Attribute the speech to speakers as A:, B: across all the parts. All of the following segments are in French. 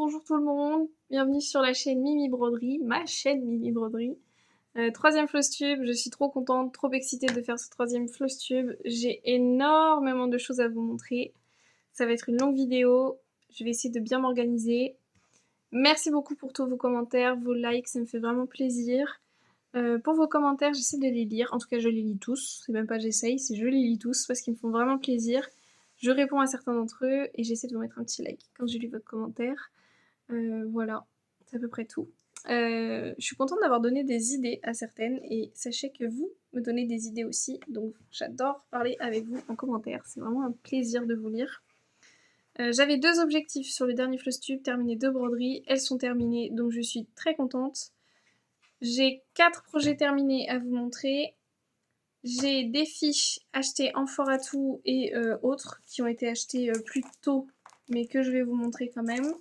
A: bonjour tout le monde, bienvenue sur la chaîne Mimi Broderie, ma chaîne Mimi Broderie. Troisième floss tube, je suis trop contente, trop excitée de faire ce troisième floss tube. J'ai énormément de choses à vous montrer. Ça va être une longue vidéo, je vais essayer de bien m'organiser. Merci beaucoup pour tous vos commentaires, vos likes, ça me fait vraiment plaisir. Pour vos commentaires, j'essaie de les lire, en tout cas je les lis tous, c'est même pas j'essaye, c'est je les lis tous parce qu'ils me font vraiment plaisir. Je réponds à certains d'entre eux et j'essaie de vous mettre un petit like quand j'ai lu votre commentaire. Voilà, c'est à peu près tout. Je suis contente d'avoir donné des idées à certaines et sachez que vous me donnez des idées aussi, donc j'adore parler avec vous en commentaire, c'est vraiment un plaisir de vous lire. J'avais deux objectifs sur le dernier floss tube, terminer 2 broderies, elles sont terminées donc je suis très contente. J'ai 4 projets terminés à vous montrer. J'ai des fiches achetées en fort atout et autres qui ont été achetées plus tôt mais que je vais vous montrer quand même.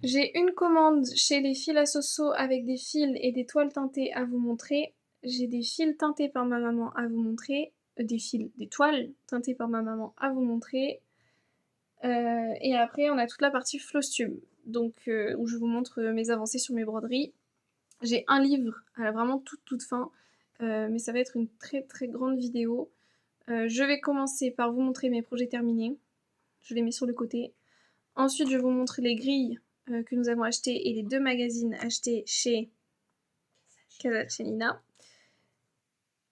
A: J'ai une commande chez les fils à Soso avec des fils et des toiles teintées à vous montrer. J'ai des fils teintés par ma maman à vous montrer. Des toiles teintées par ma maman à vous montrer. Et après, on a toute la partie floss tube, donc où je vous montre mes avancées sur mes broderies. J'ai un livre à la vraiment toute fin, mais ça va être une très très grande vidéo. Je vais commencer par vous montrer mes projets terminés. Je les mets sur le côté. Ensuite, je vous montre les grilles que nous avons achetées et les 2 magazines achetés chez Casa Celina.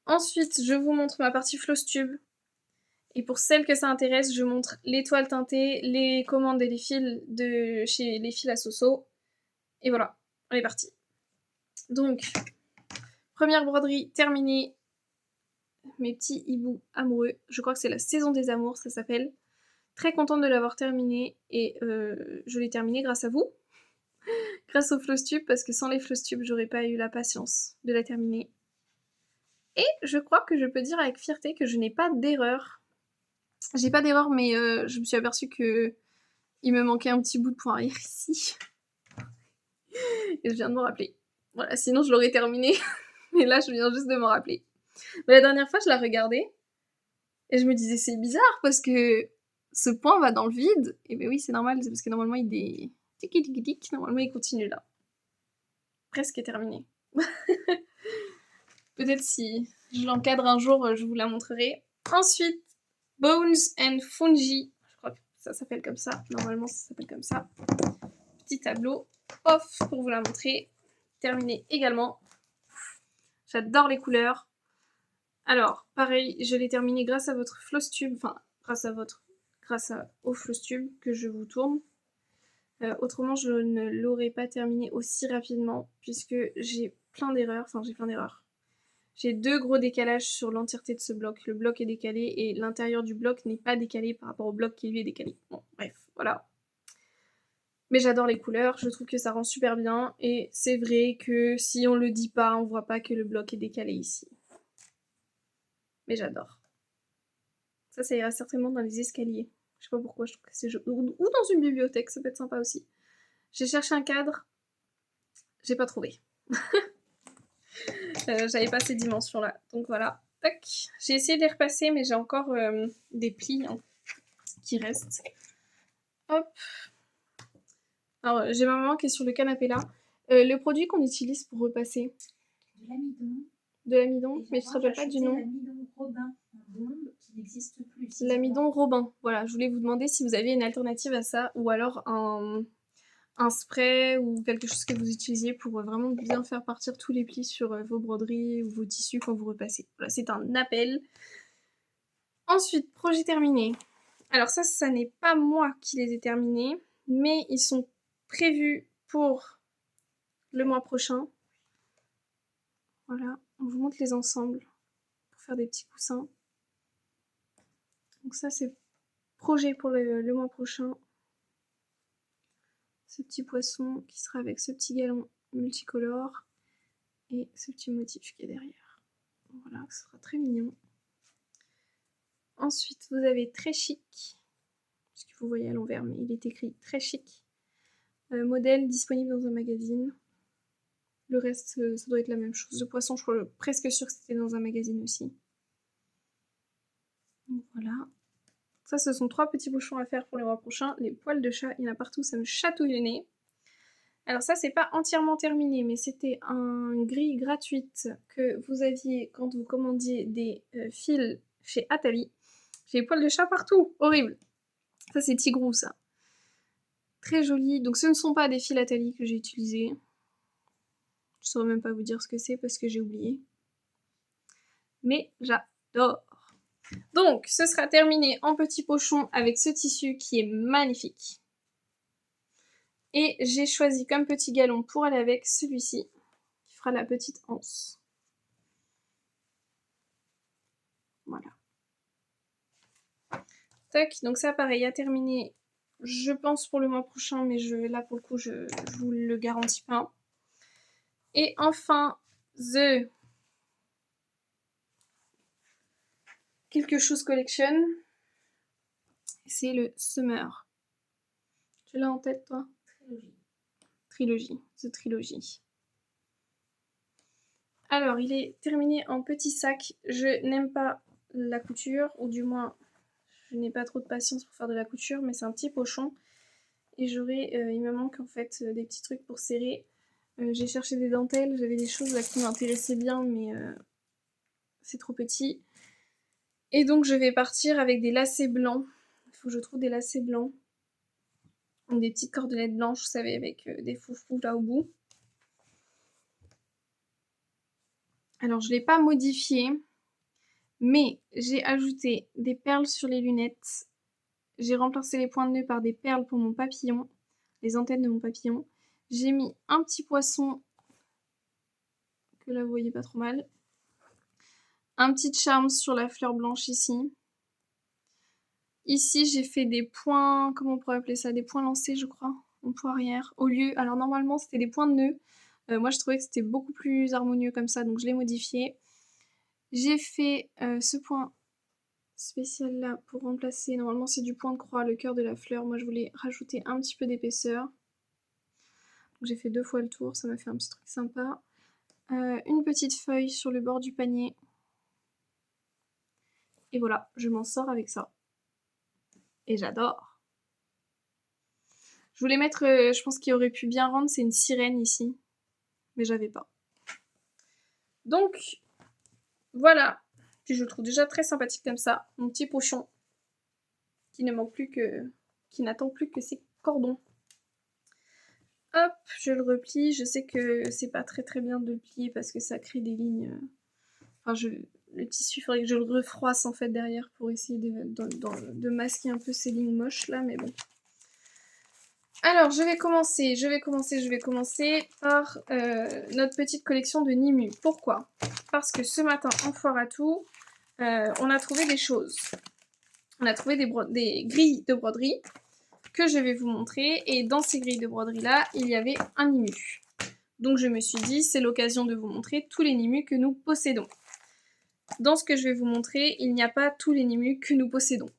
A: Ensuite, je vous montre ma partie floss tube. Et pour celles que ça intéresse, je montre les toiles teintées, les commandes et les fils de chez les fils à Soso. Et voilà, on est parti. Donc, première broderie terminée. Mes petits hiboux amoureux. Je crois que c'est la saison des amours, ça s'appelle. Très contente de l'avoir terminée et je l'ai terminée grâce à vous. Grâce au floss tube, parce que sans les floss tubes, j'aurais pas eu la patience de la terminer. Et je crois que je peux dire avec fierté que je n'ai pas d'erreur. J'ai pas d'erreur, mais je me suis aperçue que il me manquait un petit bout de point arrière ici. Et je viens de m'en rappeler. Voilà, sinon je l'aurais terminé. Mais là, je viens juste de m'en rappeler. Mais la dernière fois, je la regardais et je me disais, c'est bizarre parce que ce point va dans le vide. Et ben oui, c'est normal, c'est parce que normalement, il est... Tic, normalement, il continue là. Presque terminé. Peut-être si je l'encadre un jour, je vous la montrerai. Ensuite, Bones and Fungi. Je crois que ça s'appelle comme ça. Normalement, ça s'appelle comme ça. Petit tableau off pour vous la montrer. Terminé également. J'adore les couleurs. Alors, pareil, je l'ai terminé grâce à votre floss tube. Enfin, grâce au floss tube que je vous tourne. Autrement, je ne l'aurais pas terminé aussi rapidement puisque j'ai plein d'erreurs. Enfin, j'ai plein d'erreurs. J'ai 2 gros décalages sur l'entièreté de ce bloc. Le bloc est décalé et l'intérieur du bloc n'est pas décalé par rapport au bloc qui lui est décalé. Bon, bref, voilà. Mais j'adore les couleurs, je trouve que ça rend super bien. Et c'est vrai que si on le dit pas, on voit pas que le bloc est décalé ici. Mais j'adore. Ça ira certainement dans les escaliers. Je sais pas pourquoi, je trouve que c'est joli. Ou dans une bibliothèque, ça peut être sympa aussi. J'ai cherché un cadre, j'ai pas trouvé. J'avais pas ces dimensions-là. Donc voilà. Tac. J'ai essayé de les repasser, mais j'ai encore des plis hein, qui restent. Hop. Alors, j'ai ma maman qui est sur le canapé là. Le produit qu'on utilise pour repasser.
B: De l'amidon.
A: De l'amidon, mais je ne te rappelle pas du nom.
B: L'amidon Robin en bombe qui n'existe plus.
A: L'amidon Robin. Voilà, je voulais vous demander si vous aviez une alternative à ça ou alors un spray ou quelque chose que vous utilisiez pour vraiment bien faire partir tous les plis sur vos broderies ou vos tissus quand vous repassez. Voilà, c'est un appel. Ensuite, projet terminé. Alors ça n'est pas moi qui les ai terminés, mais ils sont prévus pour le mois prochain. Voilà, on vous montre les ensembles pour faire des petits coussins. Donc ça c'est projet pour le mois prochain. Ce petit poisson qui sera avec ce petit galon multicolore et ce petit motif qui est derrière. Voilà, ce sera très mignon. Ensuite, vous avez très chic, parce que vous voyez à l'envers, mais il est écrit très chic. Modèle disponible dans un magazine. Le reste, ça doit être la même chose. Le poisson, je suis presque sûre que c'était dans un magazine aussi. Donc voilà. Ça, ce sont 3 petits pochons à faire pour le mois prochain. Les poils de chat, il y en a partout, ça me chatouille le nez. Alors ça, c'est pas entièrement terminé, mais c'était une grille gratuite que vous aviez quand vous commandiez des fils chez Atali. J'ai les poils de chat partout, horrible. Ça, c'est Tigrou, ça. Très joli. Donc ce ne sont pas des fils Atali que j'ai utilisés. Je saurais même pas vous dire ce que c'est parce que j'ai oublié. Mais j'adore. Donc, ce sera terminé en petit pochon avec ce tissu qui est magnifique. Et j'ai choisi comme petit galon pour aller avec celui-ci, qui fera la petite anse. Voilà. Tac, donc ça pareil, à terminer, je pense pour le mois prochain, mais là pour le coup, je vous le garantis pas. Et enfin, quelque chose collection, c'est le Summer. Tu l'as en tête, toi? The Trilogy. Alors, il est terminé en petit sac. Je n'aime pas la couture, ou du moins, je n'ai pas trop de patience pour faire de la couture, mais c'est un petit pochon. Et il me manque en fait des petits trucs pour serrer. J'ai cherché des dentelles, j'avais des choses là qui m'intéressaient bien, mais c'est trop petit. Et donc, je vais partir avec des lacets blancs. Il faut que je trouve des lacets blancs. Donc, des petites cordelettes blanches, vous savez, avec des foufous là au bout. Alors, je ne l'ai pas modifié, mais j'ai ajouté des perles sur les lunettes. J'ai remplacé les points de nœud par des perles pour mon papillon, les antennes de mon papillon. J'ai mis un petit poisson, que là vous voyez pas trop mal. Un petit charme sur la fleur blanche ici. Ici, j'ai fait des points, comment on pourrait appeler ça? Des points lancés, je crois, en poirière. Au lieu, alors normalement, c'était des points de nœud. Moi, je trouvais que c'était beaucoup plus harmonieux comme ça, donc je l'ai modifié. J'ai fait ce point spécial là pour remplacer, normalement c'est du point de croix, le cœur de la fleur. Moi, je voulais rajouter un petit peu d'épaisseur. J'ai fait 2 fois le tour, ça m'a fait un petit truc sympa. Une petite feuille sur le bord du panier. Et voilà, je m'en sors avec ça. Et j'adore. Je voulais mettre, je pense qu'il aurait pu bien rendre, c'est une sirène ici. Mais j'avais pas. Donc, voilà. Puis je le trouve déjà très sympathique comme ça. Mon petit pochon. Qui n'attend plus que ses cordons. Hop, je le replie. Je sais que c'est pas très très bien de le plier parce que ça crée des lignes. Enfin, le tissu, il faudrait que je le refroisse en fait derrière pour essayer de masquer un peu ces lignes moches là, mais bon. Alors, je vais commencer par notre petite collection de Nimu. Pourquoi? Parce que ce matin, en foire à tout, on a trouvé des choses. On a trouvé des grilles de broderie que je vais vous montrer. Et dans ces grilles de broderie-là, il y avait un Nimu. Donc, je me suis dit, c'est l'occasion de vous montrer tous les Nimu que nous possédons. Dans ce que je vais vous montrer, il n'y a pas tous les Nimu que nous possédons.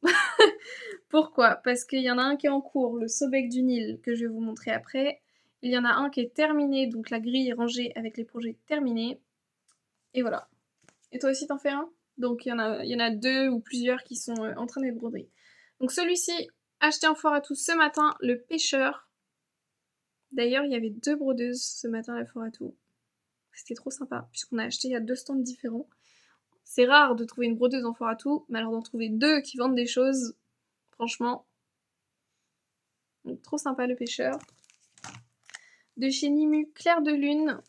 A: Pourquoi? Parce qu'il y en a un qui est en cours, le Sobek du Nil, que je vais vous montrer après. Il y en a un qui est terminé, donc la grille est rangée avec les projets terminés. Et voilà. Et toi aussi t'en fais un? Donc il y en a 2 ou plusieurs qui sont en train d'être brodés. Donc celui-ci, acheté en foire à tout ce matin, le pêcheur. D'ailleurs, il y avait 2 brodeuses ce matin à la foire à tout. C'était trop sympa, puisqu'on a acheté à 2 stands différents. C'est rare de trouver une brodeuse en foire à tout, mais alors d'en trouver 2 qui vendent des choses, franchement. Donc, trop sympa le pêcheur. De chez Nimu, Clair de Lune,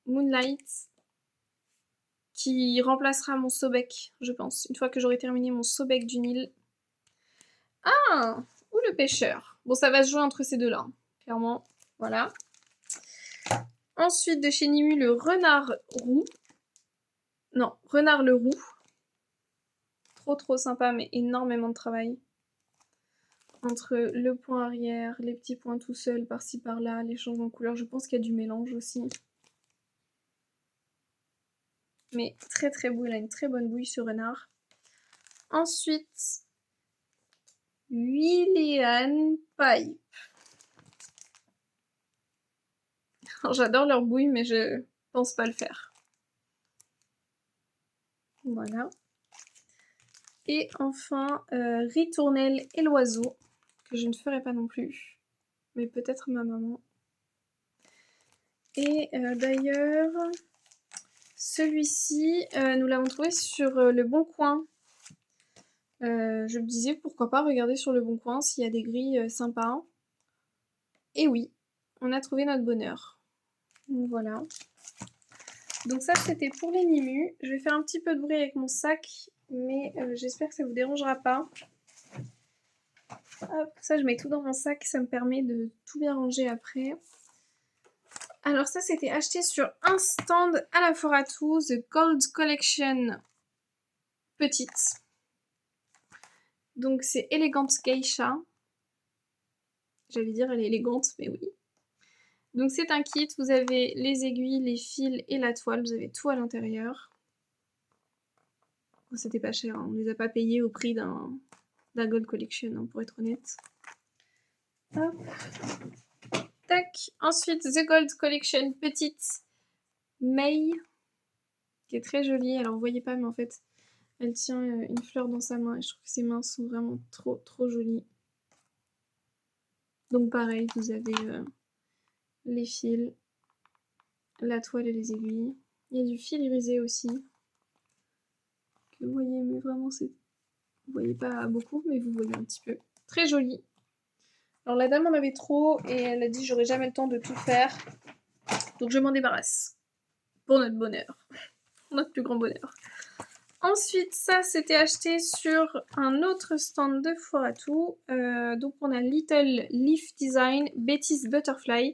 A: Moonlight, qui remplacera mon Sobek, je pense, une fois que j'aurai terminé mon Sobek du Nil. Ah! Ou le pêcheur. Bon, ça va se jouer entre ces deux-là, hein, clairement. Voilà. Ensuite, de chez Nimu, le renard roux. Non, renard le roux. Trop sympa, mais énormément de travail. Entre le point arrière, les petits points tout seuls par-ci par-là, les changements de couleur, je pense qu'il y a du mélange aussi. Mais très beau, il a une très bonne bouille ce renard. Ensuite, Willian Pipe. J'adore leur bouille, mais je pense pas le faire. Voilà. Et enfin, Ritournelle et l'oiseau, que je ne ferai pas non plus, mais peut-être ma maman. Et d'ailleurs, celui-ci, nous l'avons trouvé sur Le Bon Coin. Je me disais pourquoi pas regarder sur Le Bon Coin s'il y a des grilles sympas. Et oui, on a trouvé notre bonheur. Donc voilà. Donc ça c'était pour les Mimu. Je vais faire un petit peu de bruit avec mon sac, mais j'espère que ça vous dérangera pas. Hop, ça je mets tout dans mon sac, ça me permet de tout bien ranger après. Alors ça c'était acheté sur un stand à la foire à tout, The Gold Collection petite. Donc c'est Elegant Geisha. J'allais dire elle est élégante, mais oui. Donc c'est un kit, vous avez les aiguilles, les fils et la toile, vous avez tout à l'intérieur. Oh, c'était pas cher, hein. On les a pas payés au prix d'un Gold Collection, hein, pour être honnête. Hop. Tac. Ensuite, The Gold Collection petite May, qui est très jolie. Alors vous voyez pas, mais en fait, elle tient une fleur dans sa main et je trouve que ses mains sont vraiment trop jolies. Donc pareil, vous avez les fils, la toile et les aiguilles. Il y a du fil irisé aussi. Que vous voyez, mais vraiment c'est... Vous voyez pas beaucoup, mais vous voyez un petit peu. Très joli. Alors la dame en avait trop et elle a dit j'aurais jamais le temps de tout faire. Donc je m'en débarrasse. Pour notre bonheur. Notre plus grand bonheur. Ensuite, ça c'était acheté sur un autre stand de foire à tout. Donc on a Little Leaf Design Betty's Butterfly.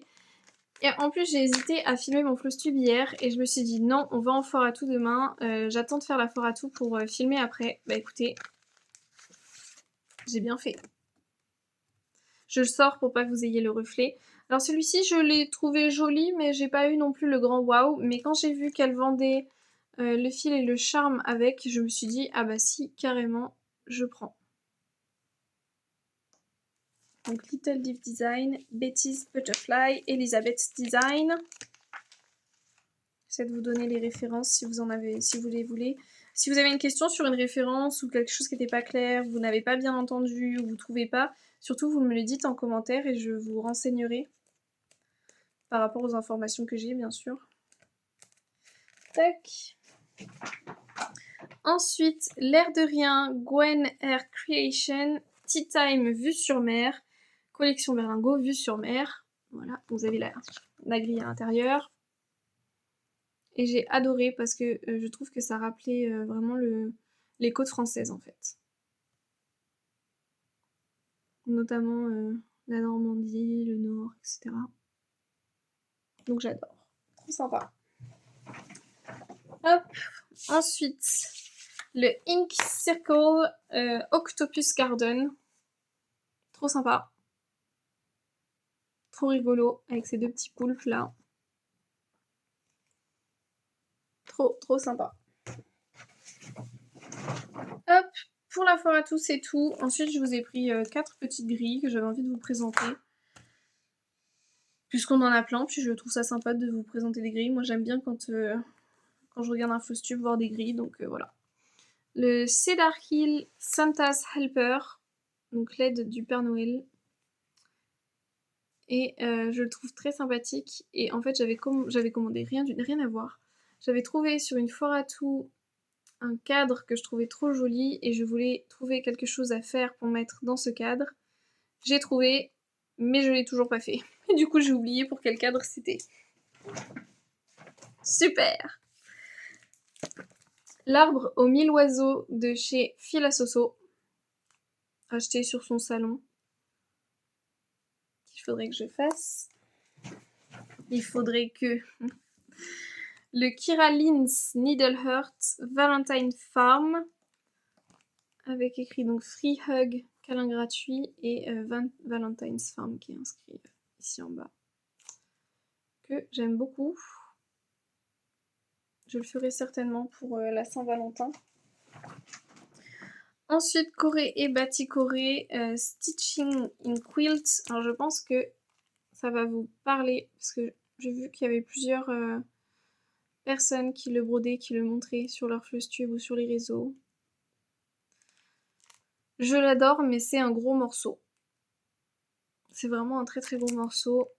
A: Et en plus j'ai hésité à filmer mon flostube hier et je me suis dit non, on va en foire à tout demain. J'attends de faire la foire à tout pour filmer après. Bah écoutez, j'ai bien fait. Je le sors pour pas que vous ayez le reflet. Alors celui-ci je l'ai trouvé joli mais j'ai pas eu non plus le grand waouh. Mais quand j'ai vu qu'elle vendait le fil et le charme avec, je me suis dit ah bah si, carrément, je prends. Donc Little Leaf Design, Betty's Butterfly, Elizabeth's Design. J'essaie de vous donner les références si vous en avez, si vous les voulez. Si vous avez une question sur une référence ou quelque chose qui n'était pas clair, vous n'avez pas bien entendu ou vous ne trouvez pas, surtout vous me le dites en commentaire et je vous renseignerai par rapport aux informations que j'ai, bien sûr. Tac. Ensuite, l'air de rien, Gwen Air Creation, Tea Time vue sur mer, collection Berlingot vue sur mer. Voilà, vous avez la grille à l'intérieur. Et j'ai adoré parce que je trouve que ça rappelait vraiment les côtes françaises en fait. Notamment la Normandie, le Nord, etc. Donc j'adore. Trop sympa. Hop. Ensuite, le Ink Circle Octopus Garden. Trop sympa. Trop rigolo avec ces deux petits poulpes là. Trop sympa. Hop, pour la foire à tout, c'est tout. Ensuite, je vous ai pris 4 petites grilles que j'avais envie de vous présenter. Puisqu'on en a plein, puis je trouve ça sympa de vous présenter des grilles. Moi, j'aime bien quand je regarde un flostube voir des grilles, donc voilà. Le Cedar Hill Santa's Helper, donc l'aide du Père Noël. Et je le trouve très sympathique. Et en fait, j'avais commandé rien à voir. J'avais trouvé sur une foire à tout un cadre que je trouvais trop joli et je voulais trouver quelque chose à faire pour mettre dans ce cadre. J'ai trouvé, mais je l'ai toujours pas fait. Et du coup, j'ai oublié pour quel cadre c'était. Super! L'arbre aux 1000 oiseaux de chez Philasoso, acheté sur son salon. Il faudrait que je fasse. Il faudrait que... Le Kira Lins Needleheart Valentine Farm, avec écrit donc Free Hug, câlin gratuit, et Valentine's Farm qui est inscrit ici en bas. Que j'aime beaucoup. Je le ferai certainement pour la Saint-Valentin. Ensuite, Corée et Batik Corée, Stitching in Quilt. Alors je pense que ça va vous parler, parce que j'ai vu qu'il y avait plusieurs personnes qui le brodaient, qui le montraient sur leur flostube ou sur les réseaux. Je l'adore, mais c'est un gros morceau. C'est vraiment un très très gros morceau.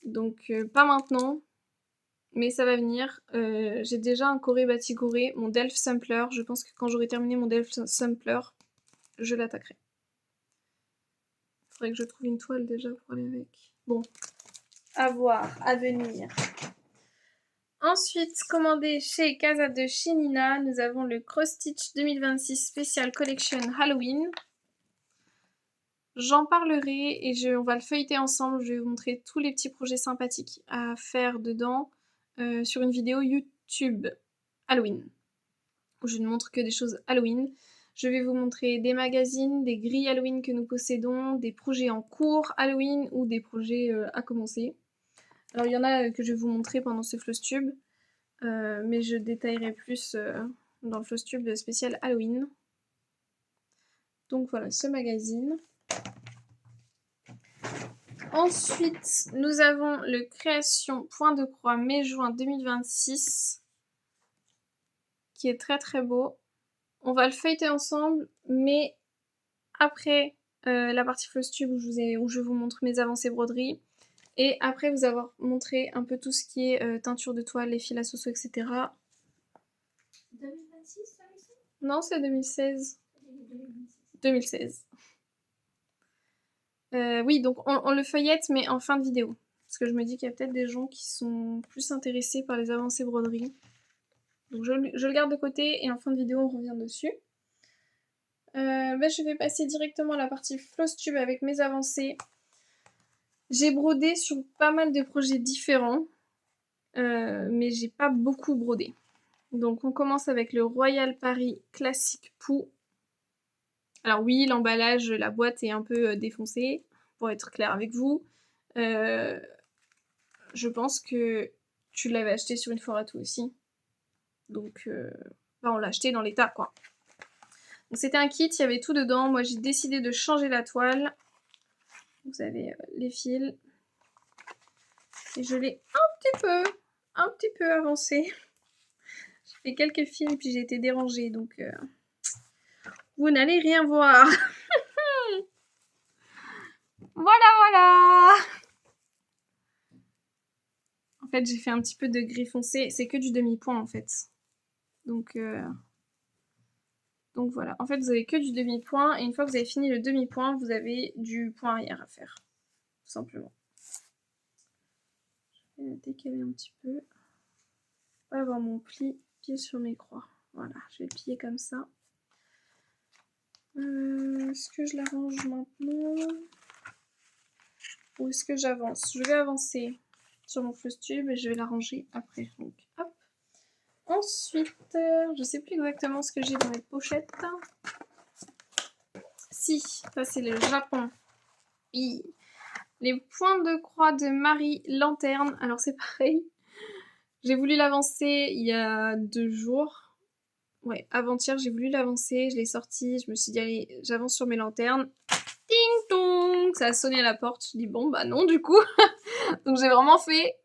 A: Donc pas maintenant, mais ça va venir. J'ai déjà un Corée Batigoré, mon Delft Sampler. Je pense que quand j'aurai terminé mon Delft Sampler, je l'attaquerai. Faudrait que je trouve une toile déjà pour aller avec. Bon, à voir, à venir. Ensuite, commandé chez Casa de chez Nina, nous avons le Cross Stitch 2026 Special Collection Halloween. J'en parlerai et on va le feuilleter ensemble. Je vais vous montrer tous les petits projets sympathiques à faire dedans sur une vidéo YouTube Halloween. Où je ne montre que des choses Halloween. Je vais vous montrer des magazines, des grilles Halloween que nous possédons, des projets en cours Halloween ou des projets à commencer. Alors il y en a que je vais vous montrer pendant ce Flosstube, mais je détaillerai plus dans le Flosstube spécial Halloween. Donc voilà ce magazine. Ensuite, nous avons le Création Point de Croix mai-juin 2026 qui est très très beau. On va le feuilleter ensemble, mais après la partie Flosstube où je vous montre mes avancées broderies. Et après vous avoir montré un peu tout ce qui est teinture de toile, les fils à soso, etc.
B: 2026, ça ici?
A: Non, c'est 2016. 2016. Oui, donc on le feuillette, mais en fin de vidéo. Parce que je me dis qu'il y a peut-être des gens qui sont plus intéressés par les avancées broderies. Donc je le garde de côté et en fin de vidéo, on revient dessus. Je vais passer directement à la partie Flosstube avec mes avancées. J'ai brodé sur pas mal de projets différents, mais j'ai pas beaucoup brodé. Donc on commence avec le Royal Paris Classic Pou. Alors oui, l'emballage, la boîte est un peu défoncée, pour être clair avec vous. Je pense que tu l'avais acheté sur une foire à tout aussi. Donc on l'a acheté dans l'état quoi. Donc c'était un kit, il y avait tout dedans. Moi j'ai décidé de changer la toile. Vous avez les fils. Et je l'ai un petit peu avancé. J'ai fait quelques fils puis j'ai été dérangée. Donc vous n'allez rien voir. Voilà. En fait j'ai fait un petit peu de gris foncé. C'est que du demi-point en fait. Donc voilà. En fait vous avez que du demi-point. Et une fois que vous avez fini le demi-point, vous avez du point arrière à faire. Tout simplement. Je vais décaler un petit peu. Pas avoir mon pli sur mes croix. Voilà, je vais le plier comme ça. Est-ce que je l'arrange maintenant ou est-ce que j'avance? Je vais avancer sur mon Flosstube et je vais l'arranger après. Donc, hop. Ensuite, je sais plus exactement ce que j'ai dans les pochettes. Si, ça c'est le Japon. Oui. Les points de croix de Marie Lanterne. Alors c'est pareil. J'ai voulu l'avancer il y a 2 jours. Ouais, avant-hier, j'ai voulu l'avancer, je l'ai sorti, je me suis dit, allez, j'avance sur mes lanternes. Ding dong! Ça a sonné à la porte, je dis, bon, bah non, du coup. Donc j'ai vraiment fait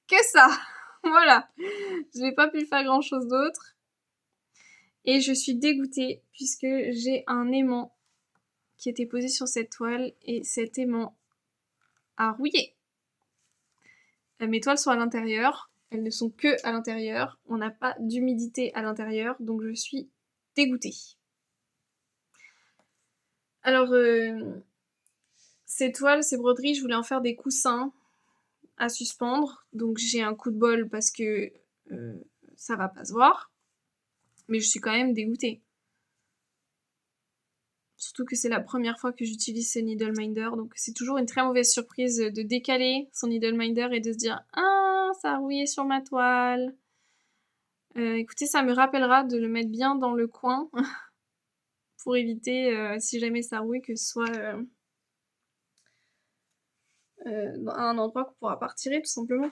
A: que ça. Voilà. Je n'ai pas pu faire grand-chose d'autre. Et je suis dégoûtée, puisque j'ai un aimant qui était posé sur cette toile, et cet aimant a rouillé. Mes toiles sont à l'intérieur, elles ne sont que à l'intérieur, on n'a pas d'humidité à l'intérieur, donc je suis dégoûtée. Alors, ces toiles, ces broderies, je voulais en faire des coussins à suspendre. Donc j'ai un coup de bol parce que ça va pas se voir. Mais je suis quand même dégoûtée. Surtout que c'est la première fois que j'utilise ce Needle Minder. Donc c'est toujours une très mauvaise surprise de décaler son Needle Minder et de se dire « Ah, ça a rouillé sur ma toile !» Écoutez, ça me rappellera de le mettre bien dans le coin pour éviter, si jamais ça rouille, que ce soit dans un endroit qu'on pourra pas retirer tout simplement.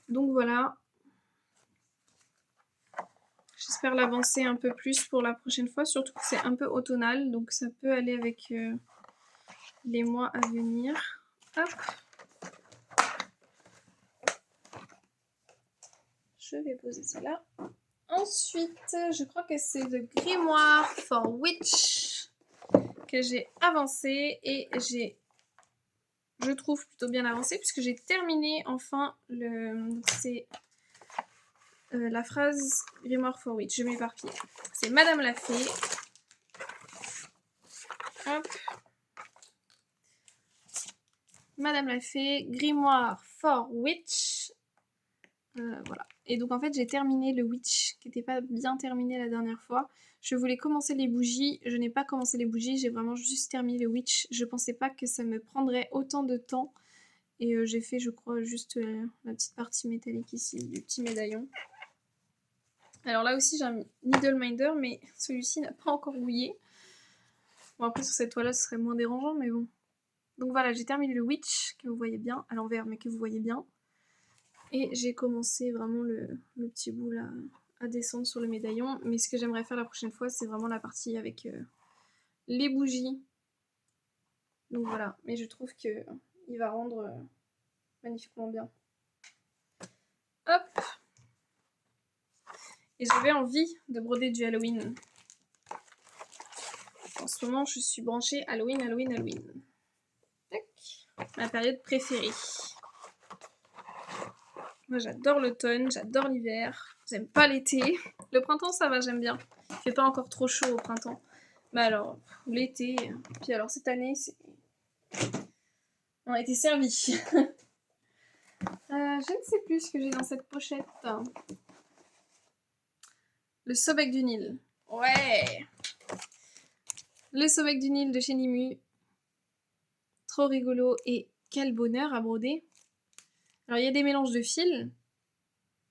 A: Donc voilà. J'espère l'avancer un peu plus pour la prochaine fois, surtout que c'est un peu automnal, donc ça peut aller avec les mois à venir. Hop. Je vais poser ça là. Ensuite, je crois que c'est le Grimoire for Witch que j'ai avancé et je trouve plutôt bien avancé puisque j'ai terminé enfin c'est la phrase Grimoire for Witch. Je m'éparpille. C'est Madame la Fée. Hop. Madame la Fée, Grimoire for Witch. Voilà. Et donc en fait j'ai terminé le Witch qui n'était pas bien terminé la dernière fois. Je voulais commencer les bougies, je n'ai pas commencé les bougies, j'ai vraiment juste terminé le Witch. Je pensais pas que ça me prendrait autant de temps. Et j'ai fait je crois juste la petite partie métallique ici du petit médaillon. Alors là aussi j'ai un Needleminder mais celui-ci n'a pas encore rouillé. Bon après sur cette toile-là ce serait moins dérangeant mais bon. Donc voilà, j'ai terminé le Witch que vous voyez bien, à l'envers mais que vous voyez bien. Et j'ai commencé vraiment le petit bout là à descendre sur le médaillon. Mais ce que j'aimerais faire la prochaine fois, c'est vraiment la partie avec les bougies. Donc voilà, mais je trouve que il va rendre magnifiquement bien. Hop. Et j'avais envie de broder du Halloween. En ce moment, je suis branchée Halloween, Halloween, Halloween. Tac. Ma période préférée. Moi, j'adore l'automne, j'adore l'hiver. J'aime pas l'été. Le printemps, ça va, j'aime bien. Il fait pas encore trop chaud au printemps. Mais alors, l'été... Puis alors, cette année, on a été servi. Je ne sais plus ce que j'ai dans cette pochette. Le Sobek du Nil. Ouais. Le Sobek du Nil de chez Nimu. Trop rigolo et quel bonheur à broder. Alors, il y a des mélanges de fils,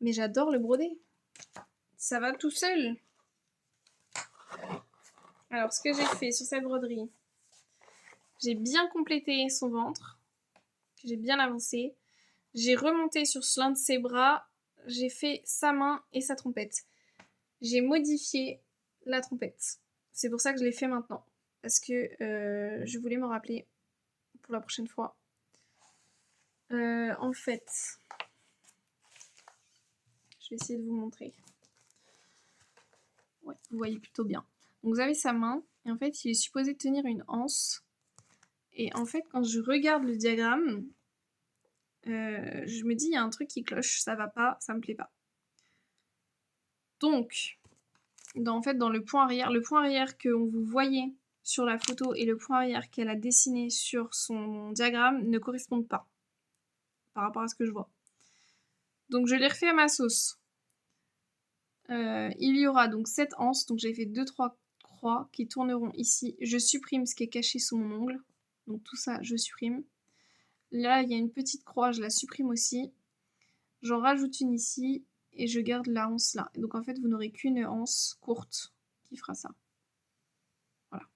A: mais j'adore le broder. Ça va tout seul. Alors, ce que j'ai fait sur cette broderie, j'ai bien complété son ventre, que j'ai bien avancé. J'ai remonté sur l'un de ses bras, j'ai fait sa main et sa trompette. J'ai modifié la trompette. C'est pour ça que je l'ai fait maintenant. Parce que je voulais me rappeler pour la prochaine fois. En fait, je vais essayer de vous montrer. Ouais, vous voyez plutôt bien. Donc vous avez sa main, et en fait il est supposé tenir une anse. Et en fait quand je regarde le diagramme, je me dis il y a un truc qui cloche, ça va pas, ça me plaît pas. Donc, en fait dans le point arrière que vous voyez sur la photo et le point arrière qu'elle a dessiné sur son diagramme ne correspondent pas par rapport à ce que je vois. Donc je l'ai refait à ma sauce. Il y aura donc 7 anses, donc j'ai fait 2-3 croix qui tourneront ici. Je supprime ce qui est caché sous mon ongle, donc tout ça je supprime. Là il y a une petite croix, je la supprime aussi. J'en rajoute une ici et je garde la anse là. Donc en fait vous n'aurez qu'une anse courte qui fera ça. Voilà.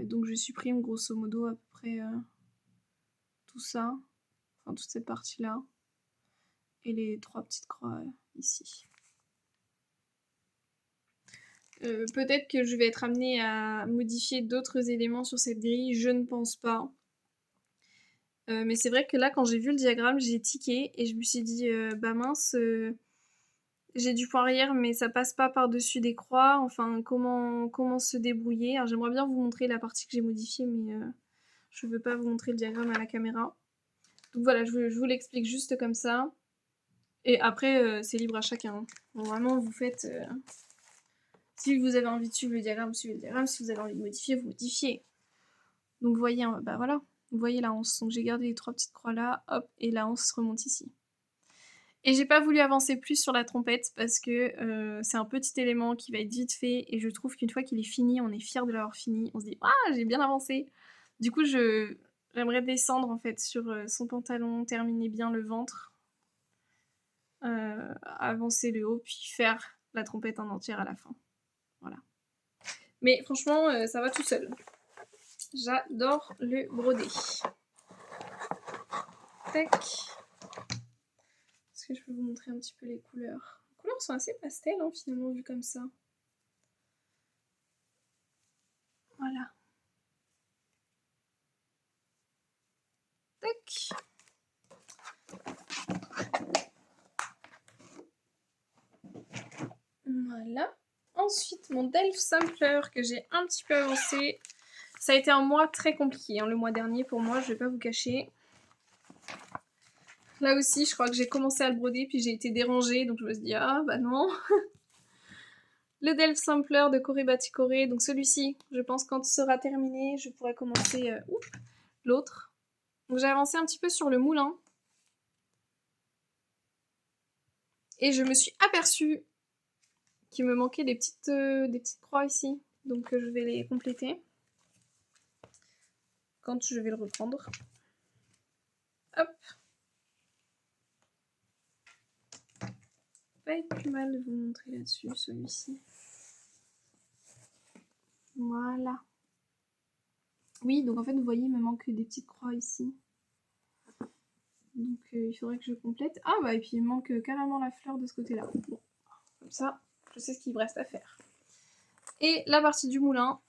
A: Donc je supprime grosso modo à peu près tout ça, enfin toute cette partie là. Et les 3 petites croix ici. Peut-être que je vais être amenée à modifier d'autres éléments sur cette grille, je ne pense pas. Mais c'est vrai que là, quand j'ai vu le diagramme, j'ai tiqué et je me suis dit, bah mince, j'ai du point arrière, mais ça passe pas par-dessus des croix. Enfin, comment se débrouiller? Alors, j'aimerais bien vous montrer la partie que j'ai modifiée, mais je veux pas vous montrer le diagramme à la caméra. Donc voilà, je vous l'explique juste comme ça. Et après, c'est libre à chacun. Bon, vraiment, vous faites... Si vous avez envie de suivre le diagramme, vous suivez le diagramme. Si vous avez envie de modifier, vous modifiez. Donc vous voyez, bah voilà, vous voyez la anse. Donc j'ai gardé les 3 petites croix là, hop, et la anse remonte ici. Et j'ai pas voulu avancer plus sur la trompette parce que c'est un petit élément qui va être vite fait et je trouve qu'une fois qu'il est fini, on est fier de l'avoir fini. On se dit, ah, j'ai bien avancé. Du coup, j'aimerais descendre en fait sur son pantalon, terminer bien le ventre, avancer le haut, puis faire la trompette en entière à la fin. Voilà. Mais franchement, ça va tout seul. J'adore le broder. Tac. Est-ce que je peux vous montrer un petit peu les couleurs? Les couleurs sont assez pastel, hein, finalement, vu comme ça. Voilà. Tac. Voilà. Ensuite, mon Delft Sampler que j'ai un petit peu avancé. Ça a été un mois très compliqué, hein, le mois dernier pour moi, je vais pas vous cacher. Là aussi, je crois que j'ai commencé à le broder, puis j'ai été dérangée, donc je me suis dit, ah bah non. Le Delft Sampler de Corée Batik Corée, donc celui-ci, je pense quand ce sera terminé, je pourrai commencer l'autre. Donc j'ai avancé un petit peu sur le moulin. Et je me suis aperçue qu'il me manquait des petites croix ici. Donc je vais les compléter quand je vais le reprendre. Hop. Pas être plus mal de vous montrer là-dessus, celui-ci. Voilà. Oui, donc en fait, vous voyez, il me manque des petites croix ici. Donc il faudrait que je complète. Ah bah, et puis il me manque carrément la fleur de ce côté-là. Bon, comme ça, je sais ce qu'il me reste à faire. Et la partie du moulin.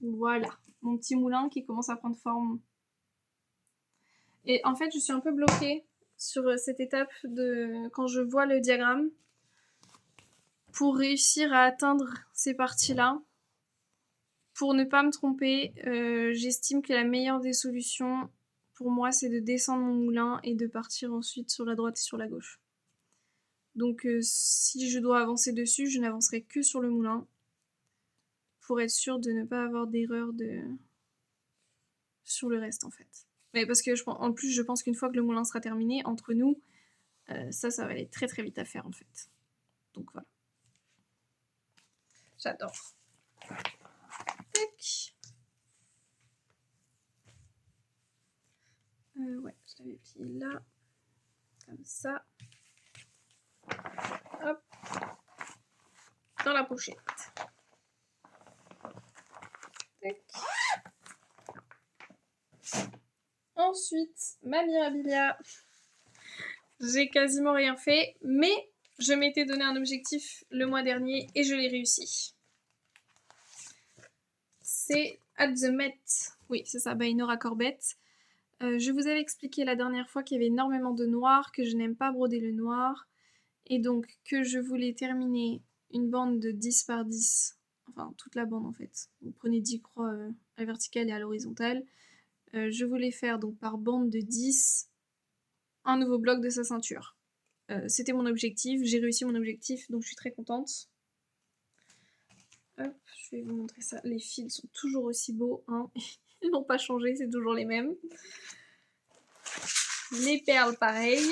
A: Voilà, mon petit moulin qui commence à prendre forme. Et en fait, je suis un peu bloquée sur cette étape de quand je vois le diagramme. Pour réussir à atteindre ces parties-là, pour ne pas me tromper, j'estime que la meilleure des solutions pour moi, c'est de descendre mon moulin et de partir ensuite sur la droite et sur la gauche. Donc si je dois avancer dessus, je n'avancerai que sur le moulin pour être sûre de ne pas avoir d'erreur sur le reste en fait. Mais parce que en plus, je pense qu'une fois que le moulin sera terminé, entre nous, ça va aller très très vite à faire en fait. Donc voilà. J'adore. Tac. Ouais, je l'avais plié là. Comme ça. Hop. Dans la pochette. Tac. Ensuite, ma Mirabilia. J'ai quasiment rien fait, mais je m'étais donné un objectif le mois dernier et je l'ai réussi. C'est At the Met. Oui, c'est ça, by Nora Corbett. Je vous avais expliqué la dernière fois qu'il y avait énormément de noir, que je n'aime pas broder le noir, et donc que je voulais terminer une bande de 10 par 10, enfin toute la bande en fait. Vous prenez 10 croix à la verticale et à l'horizontale. Je voulais faire donc par bande de 10 un nouveau bloc de sa ceinture. C'était mon objectif, j'ai réussi mon objectif, donc je suis très contente. Hop, je vais vous montrer ça. Les fils sont toujours aussi beaux, hein. Ils n'ont pas changé, c'est toujours les mêmes. Les perles, pareil.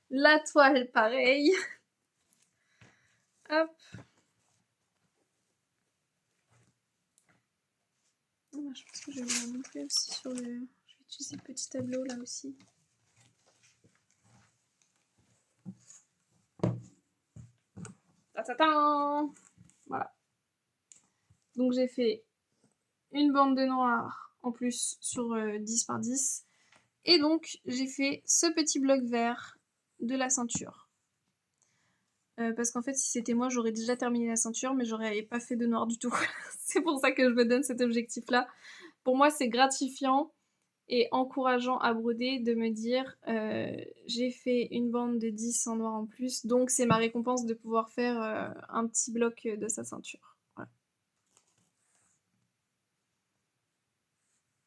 A: La toile, pareil. Hop. Je pense que je vais vous la montrer aussi sur le... Je vais utiliser le petit tableau là aussi. Ta-ta-ta! Voilà. Donc j'ai fait une bande de noir en plus sur 10 par 10. Et donc j'ai fait ce petit bloc vert de la ceinture. Parce qu'en fait si c'était moi j'aurais déjà terminé la ceinture mais j'aurais pas fait de noir du tout. C'est pour ça que je me donne cet objectif là. Pour moi c'est gratifiant et encourageant à broder de me dire j'ai fait une bande de 10 en noir en plus, donc c'est ma récompense de pouvoir faire un petit bloc de sa ceinture. Voilà.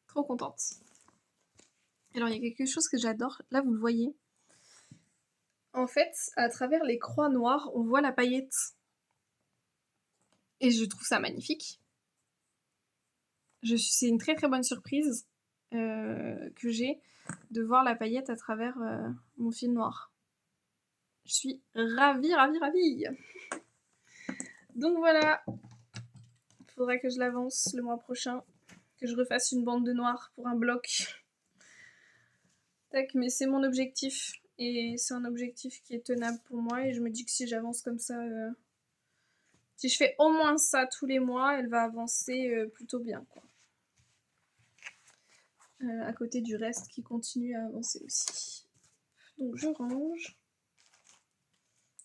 A: Trop contente. Alors il y a quelque chose que j'adore, là vous le voyez. En fait, à travers les croix noires, on voit la paillette. Et je trouve ça magnifique. C'est une très très bonne surprise que j'ai de voir la paillette à travers mon fil noir. Je suis ravie, ravie, ravie. Donc voilà. Il faudra que je l'avance le mois prochain. Que je refasse une bande de noir pour un bloc. Tac, mais c'est mon objectif. Et c'est un objectif qui est tenable pour moi. Et je me dis que si j'avance comme ça... si je fais au moins ça tous les mois, elle va avancer plutôt bien, quoi. À côté du reste qui continue à avancer aussi. Donc je range.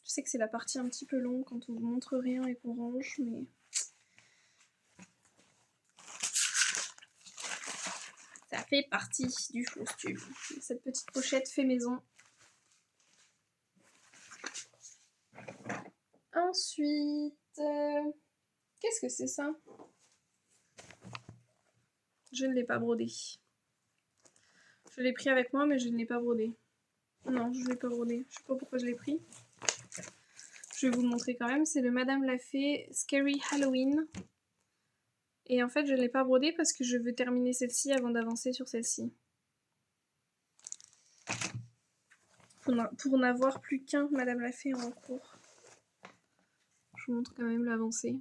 A: Je sais que c'est la partie un petit peu longue quand on vous montre rien et qu'on range, mais... ça fait partie du floss tube. Cette petite pochette fait maison. Ensuite, qu'est-ce que c'est ça? Je ne l'ai pas brodé. Je l'ai pris avec moi, mais je ne l'ai pas brodé. Non, je ne l'ai pas brodé. Je sais pas pourquoi je l'ai pris. Je vais vous le montrer quand même. C'est le Madame Lafay Scary Halloween. Et en fait, je ne l'ai pas brodé parce que je veux terminer celle-ci avant d'avancer sur celle-ci. Pour n'avoir plus qu'un Madame Lafay en cours. Je vous montre quand même l'avancée.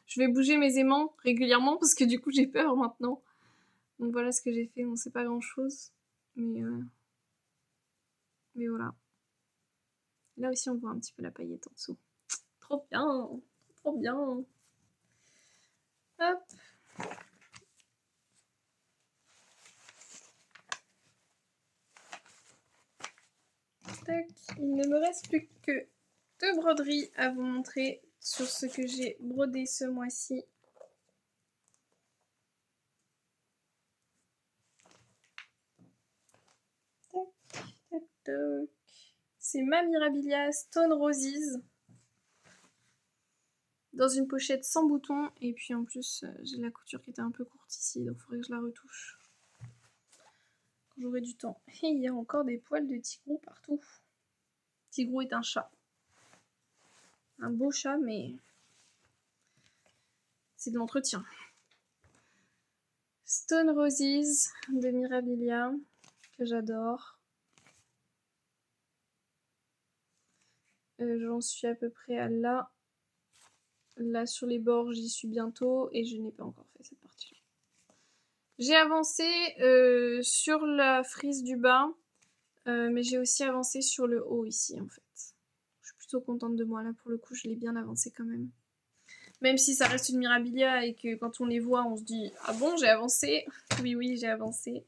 A: Je vais bouger mes aimants régulièrement parce que du coup j'ai peur maintenant. Donc voilà ce que j'ai fait. Bon, c'est pas grand chose. Mais voilà. Là aussi on voit un petit peu la paillette en dessous. Trop bien. Trop bien. Hop. Tac. Il ne me reste plus que 2 broderies à vous montrer sur ce que j'ai brodé ce mois-ci. Tac, tac, tac. C'est ma Mirabilia Stone Roses. Dans une pochette sans bouton. Et puis en plus, j'ai la couture qui était un peu courte ici. Donc il faudrait que je la retouche. Quand j'aurai du temps. Et il y a encore des poils de Tigrou partout. Tigrou est un chat. Un beau chat, mais c'est de l'entretien. Stone Roses de Mirabilia, que j'adore. J'en suis à peu près à là. Là sur les bords, j'y suis bientôt et je n'ai pas encore fait cette partie-là. J'ai avancé sur la frise du bas, mais j'ai aussi avancé sur le haut ici en fait. Je suis plutôt contente de moi là pour le coup, je l'ai bien avancé quand même. Même si ça reste une Mirabilia et que quand on les voit, on se dit « Ah bon, j'ai avancé ?» Oui, oui, j'ai avancé.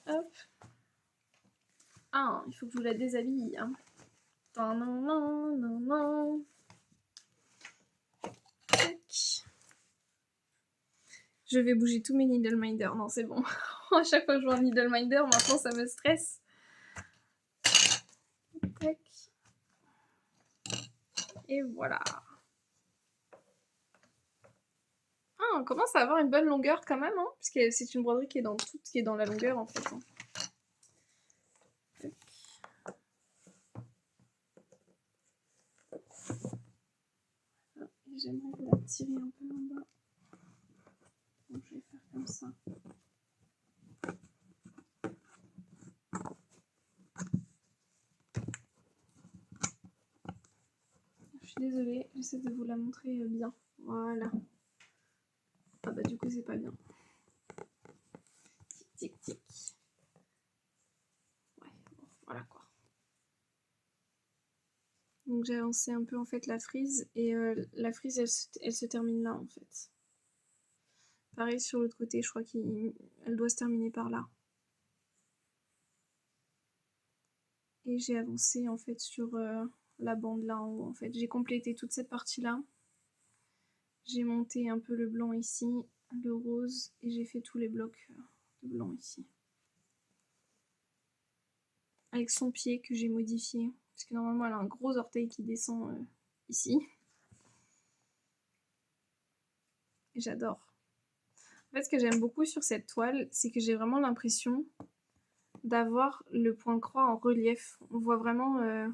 A: Hop. Ah, il faut que je vous la déshabille. Hein. Je vais bouger tous mes Needleminder. Non, c'est bon. À chaque fois que je vois un Needleminder, maintenant ça me stresse. Tac. Et voilà. Ah, on commence à avoir une bonne longueur quand même, hein, puisque c'est une broderie qui est dans tout, qui est dans la longueur en fait. Hein. Ah, j'aimerais la tirer un peu en bas. Donc je vais faire comme ça. Je suis désolée, j'essaie de vous la montrer bien. Voilà. Ah bah du coup c'est pas bien. Tic tic tic. Ouais, bon, voilà quoi. Donc j'ai avancé un peu en fait la frise et la frise elle se termine là en fait. Pareil sur l'autre côté, je crois qu'elle doit se terminer par là. Et j'ai avancé en fait sur la bande là en haut en fait. J'ai complété toute cette partie là. J'ai monté un peu le blanc ici, le rose et j'ai fait tous les blocs de blanc ici. Avec son pied que j'ai modifié. Parce que normalement elle a un gros orteil qui descend ici. Et j'adore. En fait ce que j'aime beaucoup sur cette toile, c'est que j'ai vraiment l'impression d'avoir le point croix en relief. On voit vraiment... on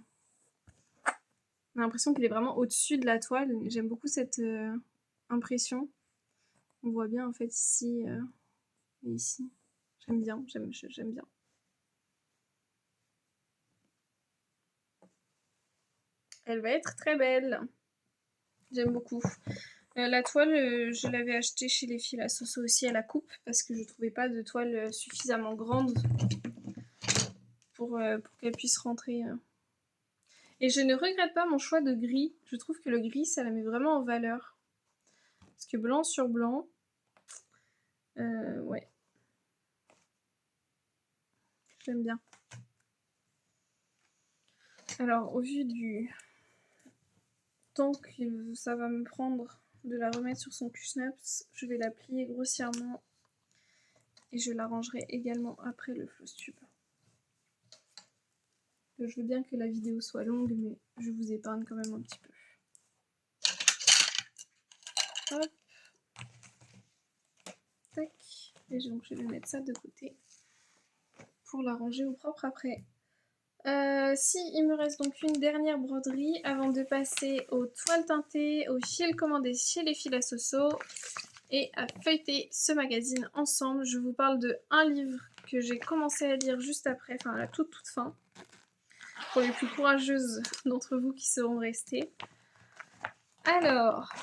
A: a l'impression qu'il est vraiment au-dessus de la toile. J'aime beaucoup cette impression. On voit bien en fait ici et ici. J'aime bien, j'aime bien. Elle va être très belle. J'aime beaucoup. La toile, je l'avais achetée chez les filles à Soso aussi à la coupe parce que je trouvais pas de toile suffisamment grande pour qu'elle puisse rentrer. Et je ne regrette pas mon choix de gris. Je trouve que le gris, ça la met vraiment en valeur. Parce que blanc sur blanc, ouais. J'aime bien. Alors, au vu du temps que ça va me prendre de la remettre sur son Q-Snaps, je vais la plier grossièrement et je la rangerai également après le floss tube. Je veux bien que la vidéo soit longue, mais je vous épargne quand même un petit peu. Hop. Tac. Et donc je vais mettre ça de côté pour la ranger au propre après. Si, il me reste donc une dernière broderie avant de passer aux toiles teintées, aux fils commandés chez les fils à Soso et à feuilleter ce magazine ensemble. Je vous parle de un livre que j'ai commencé à lire juste après, enfin à la toute fin, pour les plus courageuses d'entre vous qui seront restées. Alors,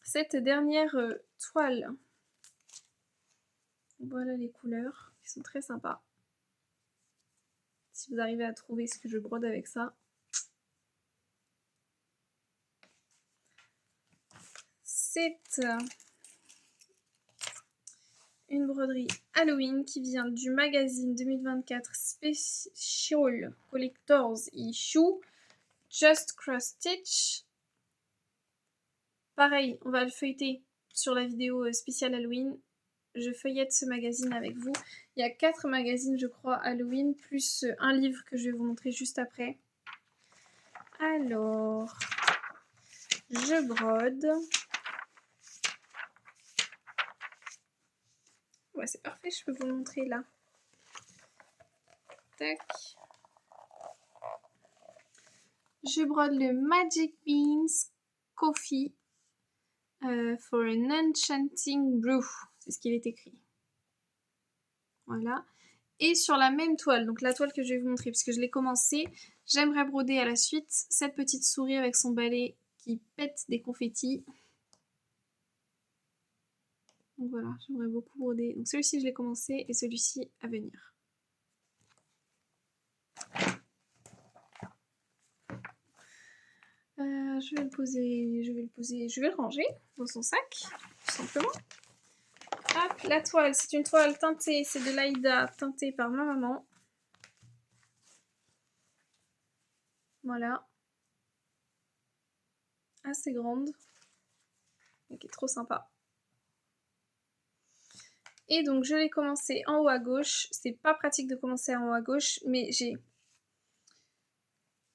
A: cette dernière toile, voilà les couleurs qui sont très sympas. Si vous arrivez à trouver ce que je brode avec ça. C'est une broderie Halloween qui vient du magazine 2024 Special Collectors Issue Just Cross Stitch. Pareil, on va le feuilleter sur la vidéo spéciale Halloween. Je feuillette ce magazine avec vous. Il y a 4 magazines, je crois, Halloween, plus un livre que je vais vous montrer juste après. Alors, je brode. Ouais, c'est parfait, je peux vous le montrer là. Tac. Je brode le Magic Beans Coffee for an Enchanting Brew. C'est ce qu'il est écrit. Voilà. Et sur la même toile, donc la toile que je vais vous montrer, puisque je l'ai commencé, j'aimerais broder à la suite cette petite souris avec son balai qui pète des confettis. Donc voilà, j'aimerais beaucoup broder. Donc celui-ci, je l'ai commencé et celui-ci à venir. Je vais le ranger dans son sac, tout simplement. Hop, la toile, c'est une toile teintée, c'est de l'Aïda teintée par ma maman. Voilà. Assez grande. Donc, qui est trop sympa. Et donc, je l'ai commencé en haut à gauche. C'est pas pratique de commencer en haut à gauche, mais j'ai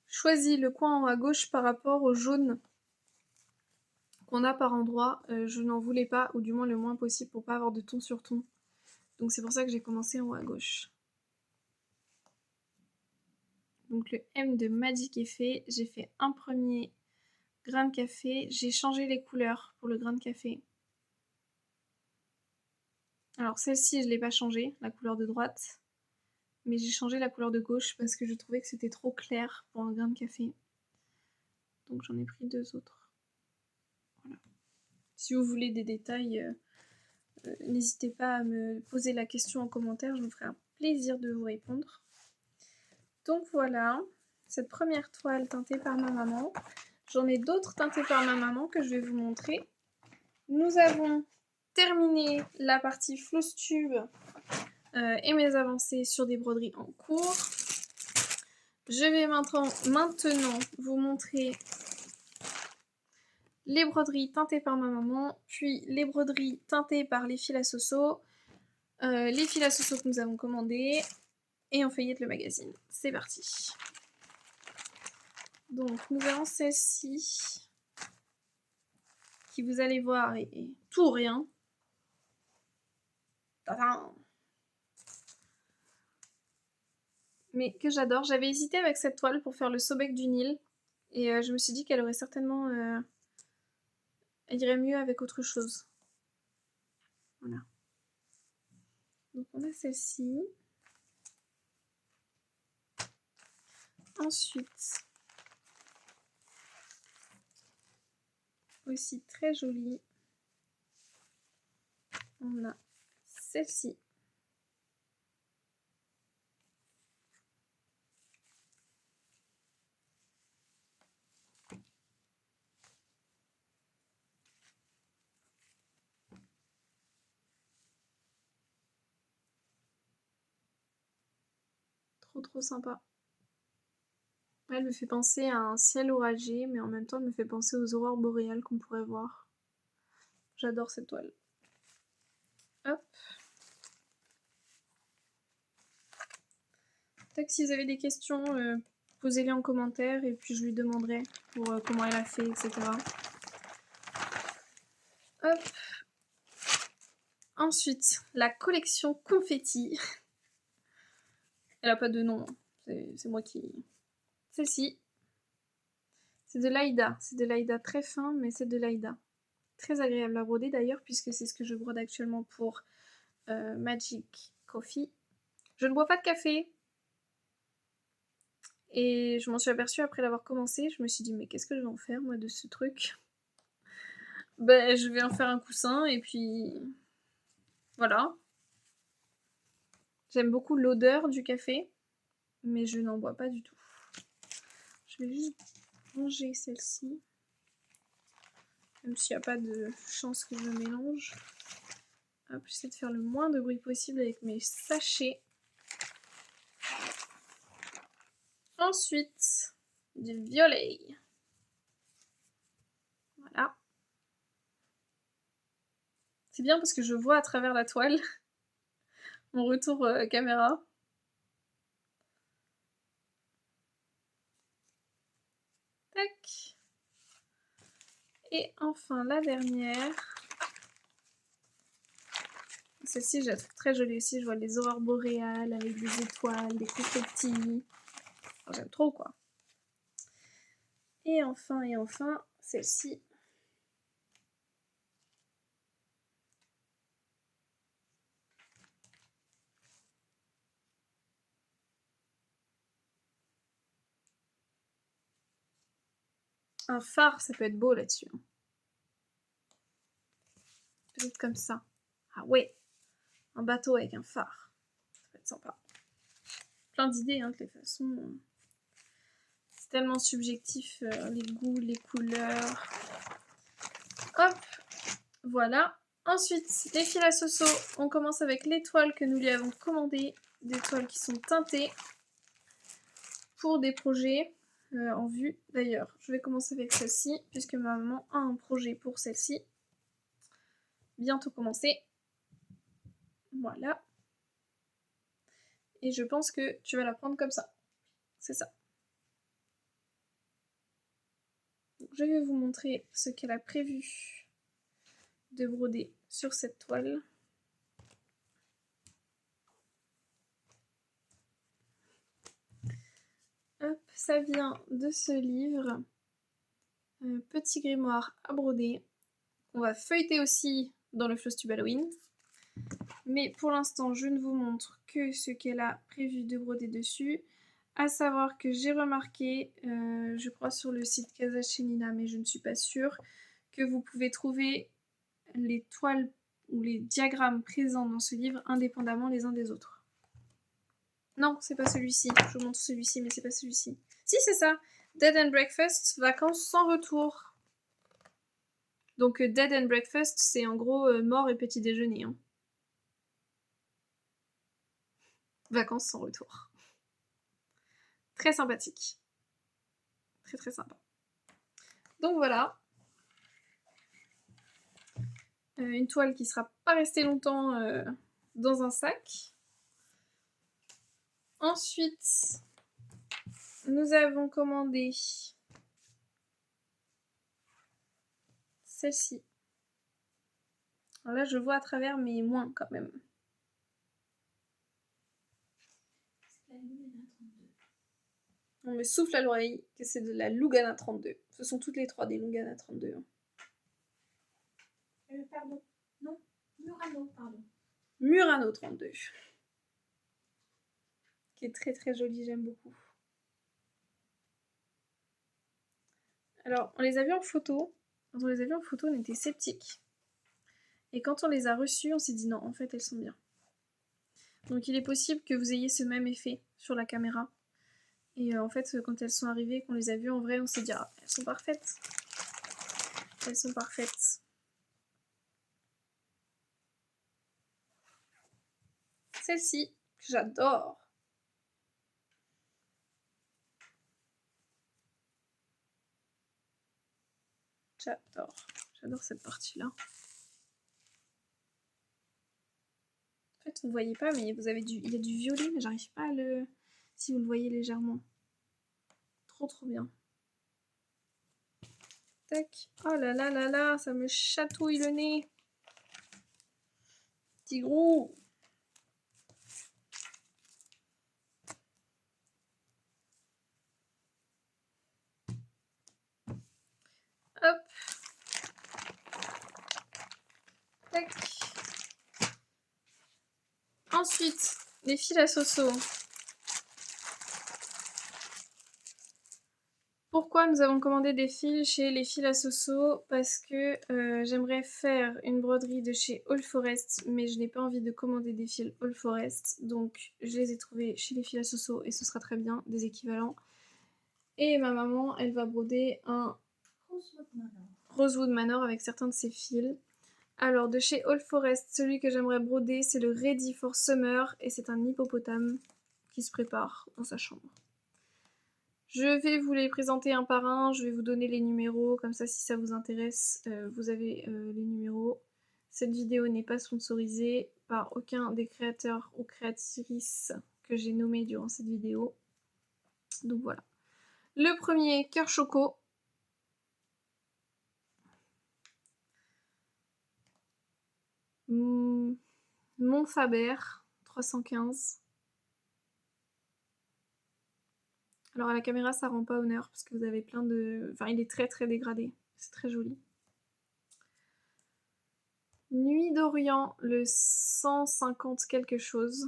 A: choisi le coin en haut à gauche par rapport au jaune qu'on a par endroit. Je n'en voulais pas, ou du moins le moins possible pour pas avoir de ton sur ton. Donc, c'est pour ça que j'ai commencé en haut à gauche. Donc, le M de Magic est fait. J'ai fait un premier grain de café. J'ai changé les couleurs pour le grain de café. Alors celle-ci, je ne l'ai pas changée, la couleur de droite. Mais j'ai changé la couleur de gauche parce que je trouvais que c'était trop clair pour un grain de café. Donc j'en ai pris 2 autres. Voilà. Si vous voulez des détails, n'hésitez pas à me poser la question en commentaire. Je me ferai un plaisir de vous répondre. Donc voilà, cette première toile teintée par ma maman. J'en ai d'autres teintées par ma maman que je vais vous montrer. Nous avons terminé la partie floss tube et mes avancées sur des broderies en cours. Je vais maintenant vous montrer les broderies teintées par ma maman, puis les broderies teintées par les fils à Soso, les fils à Soso que nous avons commandés, et on feuillette le magazine. C'est parti. Donc nous avons celle-ci, qui vous allez voir est tout ou rien. Tadam! Mais que j'adore. J'avais hésité avec cette toile pour faire le Sobek du Nil. Et je me suis dit qu'elle aurait certainement... elle irait mieux avec autre chose. Voilà. Donc on a celle-ci. Ensuite, aussi très jolie, on a celle-ci. Trop sympa. Elle me fait penser à un ciel oragé, mais en même temps elle me fait penser aux aurores boréales qu'on pourrait voir. J'adore cette toile. Hop. Peut-être que si vous avez des questions, posez-les en commentaire et puis je lui demanderai pour comment elle a fait, etc. Hop. Ensuite, la collection confetti. Elle a pas de nom, c'est moi qui... Celle-ci, c'est de l'Aïda. C'est de l'Aïda très fin, mais c'est de l'Aïda. Très agréable à broder d'ailleurs, puisque c'est ce que je brode actuellement pour Magic Coffee. Je ne bois pas de café. Et je m'en suis aperçue après l'avoir commencé. Je me suis dit, mais qu'est-ce que je vais en faire, moi, de ce truc? Ben, je vais en faire un coussin, et puis... Voilà. J'aime beaucoup l'odeur du café, mais je n'en bois pas du tout. Je vais juste ranger celle-ci. Même s'il n'y a pas de chance que je mélange. Hop, j'essaie de faire le moins de bruit possible avec mes sachets. Ensuite, du violet. Voilà. C'est bien parce que je vois à travers la toile mon retour caméra. Tac. Et enfin la dernière. Celle-ci, je la trouve très jolie aussi. Je vois les aurores boréales avec des étoiles, des confettis. Enfin, j'aime trop, quoi. Et enfin, celle-ci. Un phare, ça peut être beau là-dessus. Peut-être comme ça. Ah ouais, un bateau avec un phare. Ça peut être sympa. Plein d'idées, hein, de toute façon. C'est tellement subjectif, les goûts, les couleurs. Hop, voilà. Ensuite, les fils à Soso. On commence avec les toiles que nous lui avons commandées. Des toiles qui sont teintées pour des projets en vue. D'ailleurs, je vais commencer avec celle-ci, puisque ma maman a un projet pour celle-ci. Bientôt commencé. Voilà. Et je pense que tu vas la prendre comme ça. C'est ça. Donc, je vais vous montrer ce qu'elle a prévu de broder sur cette toile. Hop, ça vient de ce livre. Petit grimoire à broder. On va feuilleter aussi dans le Flosstube Halloween. Mais pour l'instant, je ne vous montre que ce qu'elle a prévu de broder dessus. À savoir que j'ai remarqué, je crois sur le site Casa Chenina, mais je ne suis pas sûre, que vous pouvez trouver les toiles ou les diagrammes présents dans ce livre indépendamment les uns des autres. Non, c'est pas celui-ci. Je vous montre celui-ci, mais c'est pas celui-ci. Si, c'est ça. Dead and Breakfast, vacances sans retour. Donc Dead and Breakfast, c'est en gros mort et petit déjeuner. Hein. Vacances sans retour. Très sympathique. Très très sympa. Donc voilà. Une toile qui sera pas restée longtemps dans un sac. Ensuite, nous avons commandé celle-ci. Alors là, je vois à travers, mais moins quand même. On me souffle à l'oreille que c'est de la Lugana 32. Ce sont toutes les trois des Lugana 32. Hein.
B: Pardon. Non, Murano, pardon.
A: Murano 32. Qui est très très joli, j'aime beaucoup. Alors, on les a vus en photo. Quand on les a vus en photo, on était sceptiques. Et quand on les a reçues, on s'est dit non, en fait, elles sont bien. Donc il est possible que vous ayez ce même effet sur la caméra. Et en fait, quand elles sont arrivées, qu'on les a vues en vrai, on s'est dit ah, elles sont parfaites. Elles sont parfaites. Celle-ci, que j'adore. J'adore. J'adore cette partie-là. En fait, vous ne voyez pas, mais il y a du violet, mais j'arrive pas à le si vous le voyez légèrement. Trop bien. Tac. Oh là là là là, ça me chatouille le nez. Petit gros. Hop. Tac. Ensuite, les fils à Soso. Pourquoi nous avons commandé des fils chez les fils à Soso? Parce que j'aimerais faire une broderie de chez All Forest, mais je n'ai pas envie de commander des fils All Forest, donc je les ai trouvés chez les fils à Soso et ce sera très bien, des équivalents. Et ma maman, elle va broder un Rosewood Manor avec certains de ses fils. Alors de chez All Forest, celui que j'aimerais broder, c'est le Ready for Summer et c'est un hippopotame qui se prépare dans sa chambre. Je vais vous les présenter un par un, je vais vous donner les numéros, comme ça si ça vous intéresse, vous avez les numéros. Cette vidéo n'est pas sponsorisée par aucun des créateurs ou créatrices que j'ai nommés durant cette vidéo. Donc voilà. Le premier, cœur choco. Montfaber, 315. Alors à la caméra ça rend pas honneur parce que vous avez plein de... Enfin il est très dégradé, c'est très joli. Nuit d'Orient, le 150 quelque chose.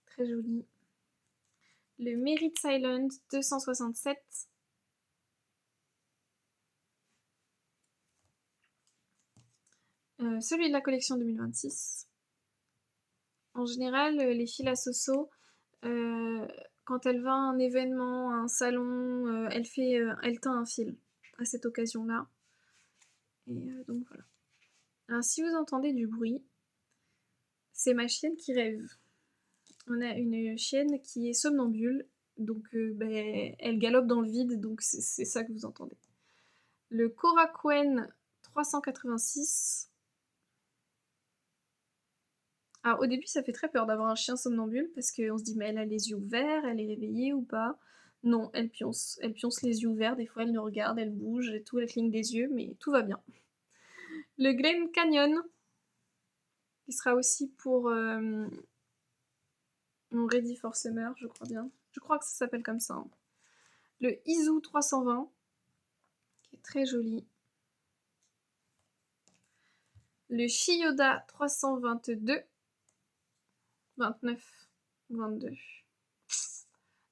A: Très joli. Le Merritt Island, 267. Celui de la collection 2026. En général, les fils à Soso, quand elle va à un événement, à un salon, elle teint un fil à cette occasion-là. Et donc voilà. Alors si vous entendez du bruit, c'est ma chienne qui rêve. On a une chienne qui est somnambule, donc elle galope dans le vide, donc c'est ça que vous entendez. Le Korakuen 386. Alors au début ça fait très peur d'avoir un chien somnambule parce qu'on se dit mais elle a les yeux ouverts, elle est réveillée ou pas? Non, elle pionce les yeux ouverts, des fois elle nous regarde, elle bouge et tout, elle cligne des yeux, mais tout va bien. Le Glen Canyon, qui sera aussi pour mon Ready for Summer, je crois bien. Je crois que ça s'appelle comme ça. Hein. Le Izu 320, qui est très joli. Le Chiyoda 322. 29. 22.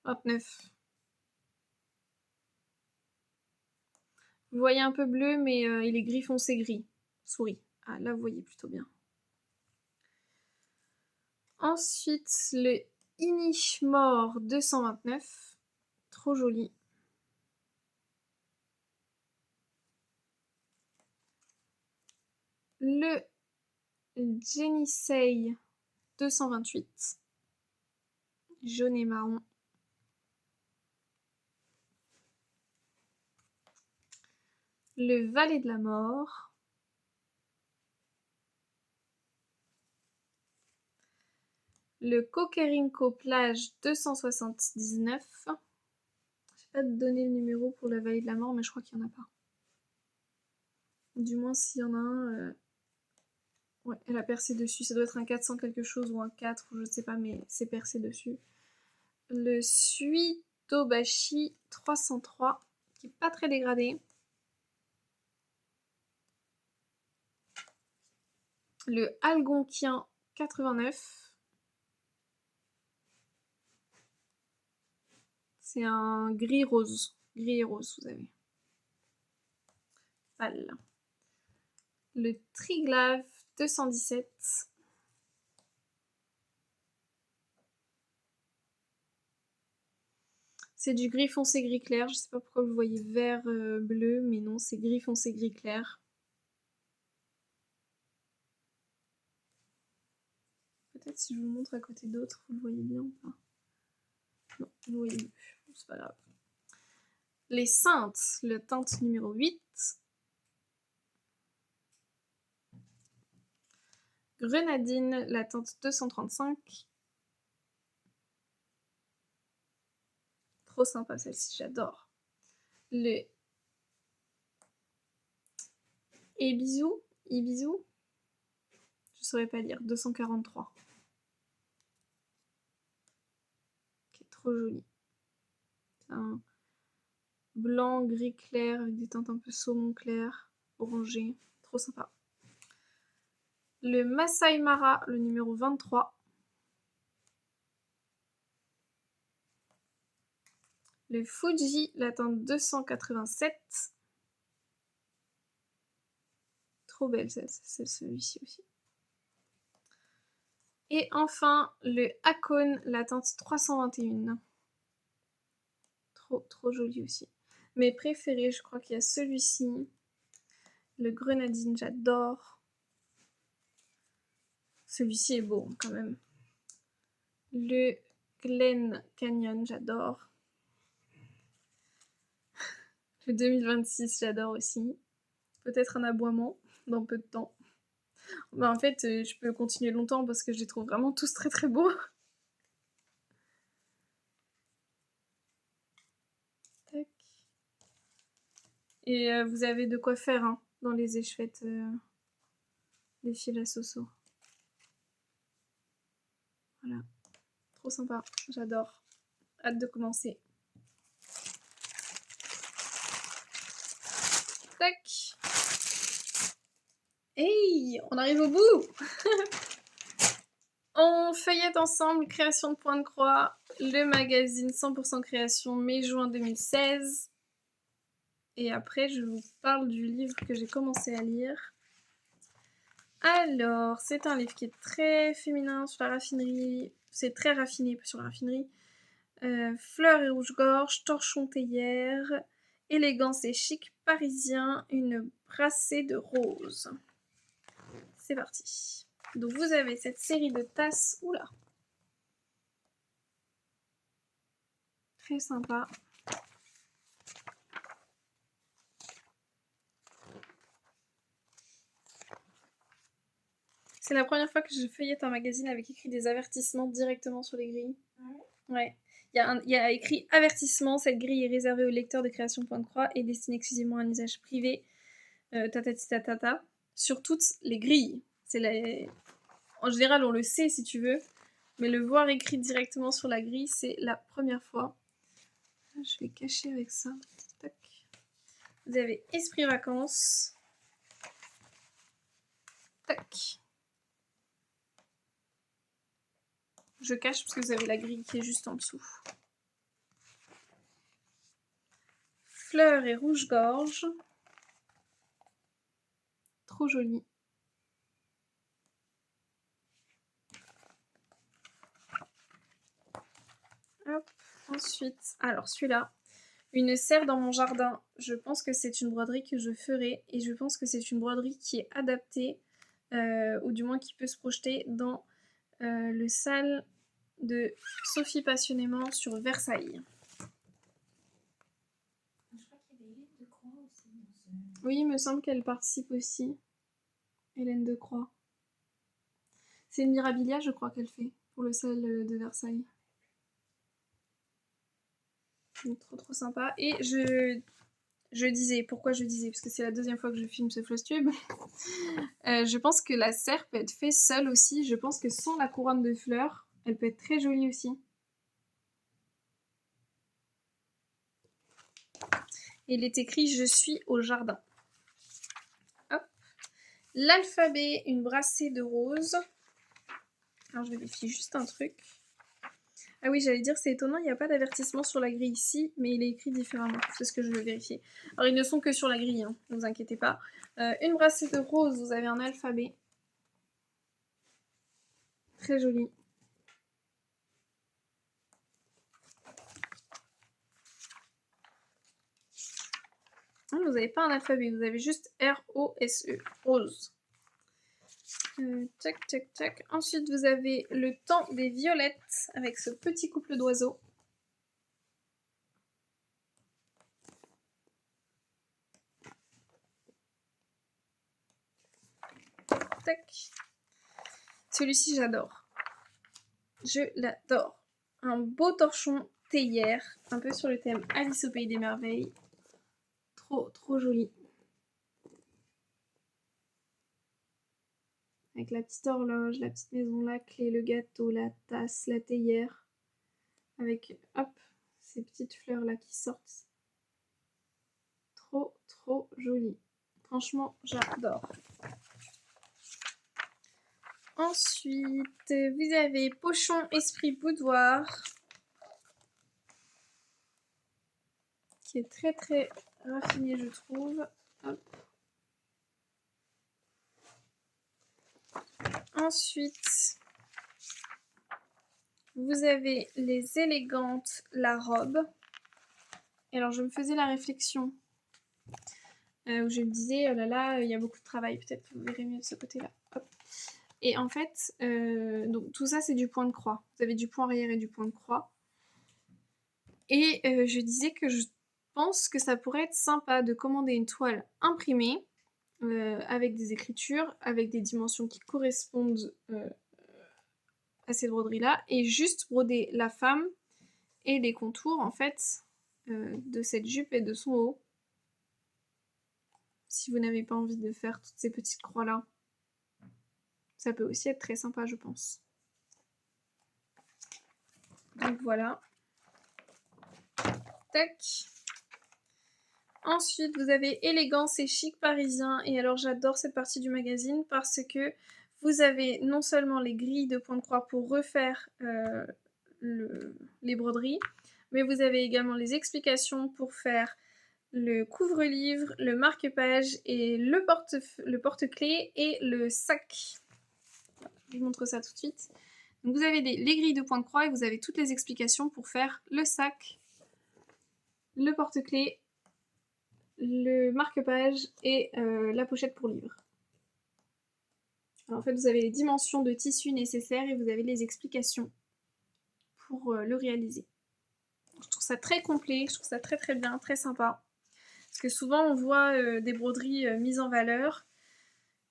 A: 29. Vous voyez un peu bleu, mais il est gris foncé gris. Souris. Ah, là, vous voyez plutôt bien. Ensuite, le Inishmore 229. Trop joli. Le Jenisei 228. Jaune et marron. Le Valet de la Mort. Le Kokerinko Plage 279. Je vais pas te donner le numéro pour la Vallée de la Mort, mais je crois qu'il n'y en a pas. Du moins, s'il y en a un... Ouais, elle a percé dessus. Ça doit être un 400 quelque chose ou un 4, ou je sais pas, mais c'est percé dessus. Le Suitobashi 303, qui est pas très dégradé. Le Algonkien 89. C'est un gris rose. Gris et rose, vous avez. Pâle. Le Triglav 217. C'est du gris foncé gris clair. Je sais pas pourquoi vous voyez vert bleu, mais non, c'est gris foncé gris clair. Peut-être si je vous montre à côté d'autres, vous le voyez bien ou pas? Non, vous le voyez plus. C'est pas grave. Les Saintes, le teinte numéro 8. Grenadine, la teinte 235. Trop sympa celle-ci, j'adore. Le Ibizu, je saurais pas lire, 243. Okay, trop joli. C'est un blanc, gris clair avec des teintes un peu saumon clair, orangé, trop sympa. Le Masai Mara, le numéro 23. Le Fuji, la teinte 287. Trop belle c'est celui-ci aussi. Et enfin, le Hakone, la teinte 321. Trop joli aussi. Mes préférés, je crois qu'il y a celui-ci. Le Grenadine, j'adore. Celui-ci est beau quand même. Le Glen Canyon, j'adore. Le 2026, j'adore aussi. Peut-être un aboiement dans peu de temps. Bah en fait, je peux continuer longtemps parce que je les trouve vraiment tous très très beaux. Tac. Et vous avez de quoi faire hein, dans les échevêttes des fils à Soso. Voilà. Trop sympa, j'adore. Hâte de commencer. Tac. Hey, on arrive au bout. On feuillette ensemble Création de Point de Croix, le magazine 100% création mai-juin 2016. Et après, je vous parle du livre que j'ai commencé à lire. Alors, c'est un livre qui est très féminin sur la raffinerie. C'est très raffiné sur la raffinerie. Fleurs et rouge-gorge, torchon théière, élégance et chic parisien, une brassée de roses. C'est parti. Donc vous avez cette série de tasses. Oula. Très sympa. C'est la première fois que je feuillette un magazine avec écrit des avertissements directement sur les grilles. Ouais. Il y a écrit avertissement, cette grille est réservée aux lecteurs de Création Point de Croix et destinée exclusivement à un usage privé. Tatata. Sur toutes les grilles. En général, on le sait si tu veux, mais le voir écrit directement sur la grille, c'est la première fois. Je vais cacher avec ça. Tac. Vous avez Esprit Vacances. Tac. Je cache parce que vous avez la grille qui est juste en dessous. Fleurs et rouge-gorge. Trop joli. Hop. Ensuite, alors celui-là. Une serre dans mon jardin. Je pense que c'est une broderie que je ferai. Et je pense que c'est une broderie qui est adaptée, ou du moins qui peut se projeter dans le salle de Sophie Passionnément sur Versailles.
B: Je crois qu'il y avait Hélène de Croix aussi dans ce...
A: Oui, il me semble qu'elle participe aussi. Hélène de Croix. C'est une Mirabilia, je crois qu'elle fait, pour le salle de Versailles. Donc, trop sympa. Et je disais, pourquoi je disais, parce que c'est la deuxième fois que je filme ce Flosstube. Je pense que la serre peut être faite seule aussi. Je pense que sans la couronne de fleurs, elle peut être très jolie aussi. Et il est écrit « Je suis au jardin ». Hop. L'alphabet, une brassée de roses. Alors je vérifie juste un truc. Ah oui, j'allais dire, c'est étonnant, il n'y a pas d'avertissement sur la grille ici, mais il est écrit différemment. C'est ce que je veux vérifier. Alors ils ne sont que sur la grille, hein, ne vous inquiétez pas. Une brassée de roses, vous avez un alphabet. Très joli. Ah, vous n'avez pas un alphabet, vous avez juste R-O-S-E, rose. Tac, tac, tac. Ensuite, vous avez le temps des violettes avec ce petit couple d'oiseaux. Tac. Celui-ci, j'adore. Je l'adore. Un beau torchon théière, un peu sur le thème Alice au Pays des Merveilles. Trop, trop joli. Avec la petite horloge, la petite maison, la clé, le gâteau, la tasse, la théière. Avec, hop, ces petites fleurs-là qui sortent. Trop, trop joli. Franchement, j'adore. Ensuite, vous avez Pochon Esprit Boudoir. Qui est très, très raffiné, je trouve. Hop. Ensuite, vous avez les élégantes, la robe. Et alors, je me faisais la réflexion où je me disais, oh là là, il y a beaucoup de travail, peut-être que vous verrez mieux de ce côté-là. Hop. Et en fait, donc tout ça, c'est du point de croix. Vous avez du point arrière et du point de croix. Et je disais que je pense que ça pourrait être sympa de commander une toile imprimée avec des écritures, avec des dimensions qui correspondent à ces broderies-là, et juste broder la femme et les contours, en fait, de cette jupe et de son haut. Si vous n'avez pas envie de faire toutes ces petites croix-là, ça peut aussi être très sympa, je pense. Donc voilà. Tac. Ensuite, vous avez élégance et chic parisien. Et alors, j'adore cette partie du magazine parce que vous avez non seulement les grilles de point de croix pour refaire les broderies, mais vous avez également les explications pour faire le couvre-livre, le marque-page et le porte-clés et le sac. Je vous montre ça tout de suite. Donc vous avez les grilles de point de croix et vous avez toutes les explications pour faire le sac, le porte-clés, le marque-page et la pochette pour livre. Alors en fait, vous avez les dimensions de tissu nécessaires et vous avez les explications pour le réaliser. Je trouve ça très complet, je trouve ça très très bien, très sympa. Parce que souvent on voit des broderies mises en valeur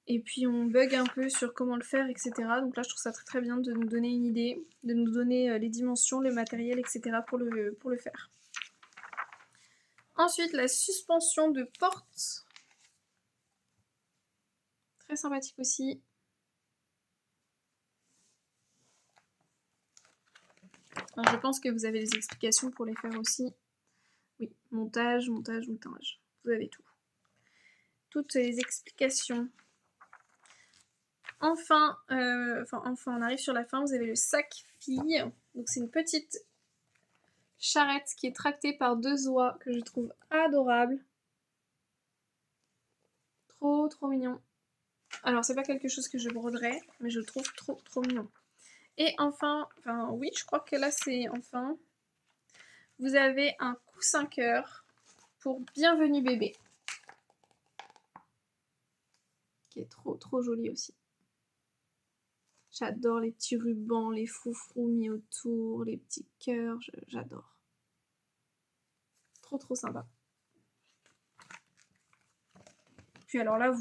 A: et puis on bug un peu sur comment le faire, etc. Donc là je trouve ça très très bien de nous donner une idée, de nous donner les dimensions, le matériel, etc. pour le faire. Ensuite, la suspension de porte. Très sympathique aussi. Alors, je pense que vous avez les explications pour les faire aussi. Oui, montage. Vous avez tout. Toutes les explications. Enfin, on arrive sur la fin. Vous avez le sac fille. Donc, c'est une petite charrette qui est tractée par 2 oies que je trouve adorable. Trop, trop mignon. Alors, c'est pas quelque chose que je broderais, mais je le trouve trop, trop mignon. Et enfin, oui, je crois que là, c'est enfin. Vous avez un coussin cœur pour Bienvenue bébé. Qui est trop, trop joli aussi. J'adore les petits rubans, les froufrous mis autour, les petits cœurs, j'adore. Trop, trop sympa. Puis alors là,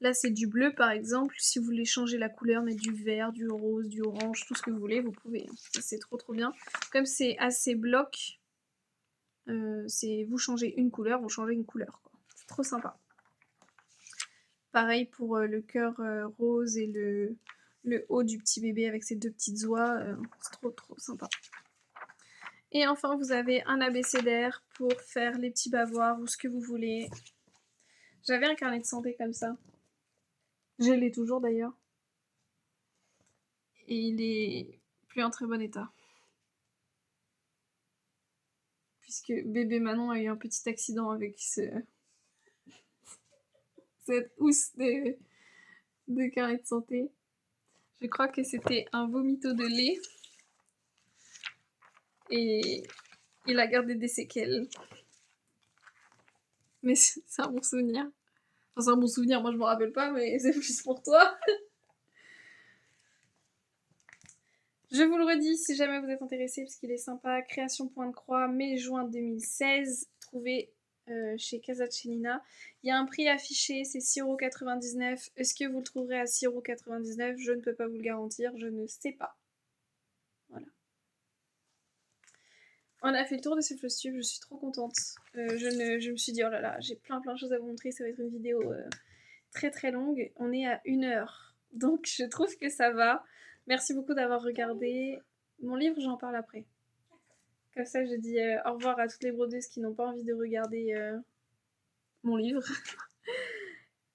A: là c'est du bleu par exemple. Si vous voulez changer la couleur, mettre du vert, du rose, du orange, tout ce que vous voulez, vous pouvez. C'est trop, trop bien. Comme c'est assez bloc, vous changez une couleur, vous changez une couleur. C'est trop sympa. Pareil pour le cœur rose et le haut du petit bébé avec ses 2 petites oies. C'est trop, trop sympa. Et enfin, vous avez un abécédaire pour faire les petits bavoirs ou ce que vous voulez. J'avais un carnet de santé comme ça. Je l'ai toujours d'ailleurs. Et il est plus en très bon état. Puisque bébé Manon a eu un petit accident avec cette housse de carnet de santé. Je crois que c'était un vomito de lait. Et il a gardé des séquelles. Mais c'est un bon souvenir. Enfin, c'est un bon souvenir, moi je m'en rappelle pas, mais c'est plus pour toi. Je vous le redis, si jamais vous êtes intéressé, parce qu'il est sympa, création point de croix, mai-juin 2016. Trouvez chez Casa-Cellina. Il y a un prix affiché, c'est 6,99 €. Est-ce que vous le trouverez à 6,99 €? Je ne peux pas vous le garantir, je ne sais pas. Voilà. On a fait le tour de ce FlowStube, je suis trop contente. Je me suis dit, oh là là, j'ai plein de choses à vous montrer, ça va être une vidéo très très longue. On est à 1 heure, donc je trouve que ça va. Merci beaucoup d'avoir regardé. Mon livre, j'en parle après. Comme ça, je dis au revoir à toutes les brodeuses qui n'ont pas envie de regarder mon livre.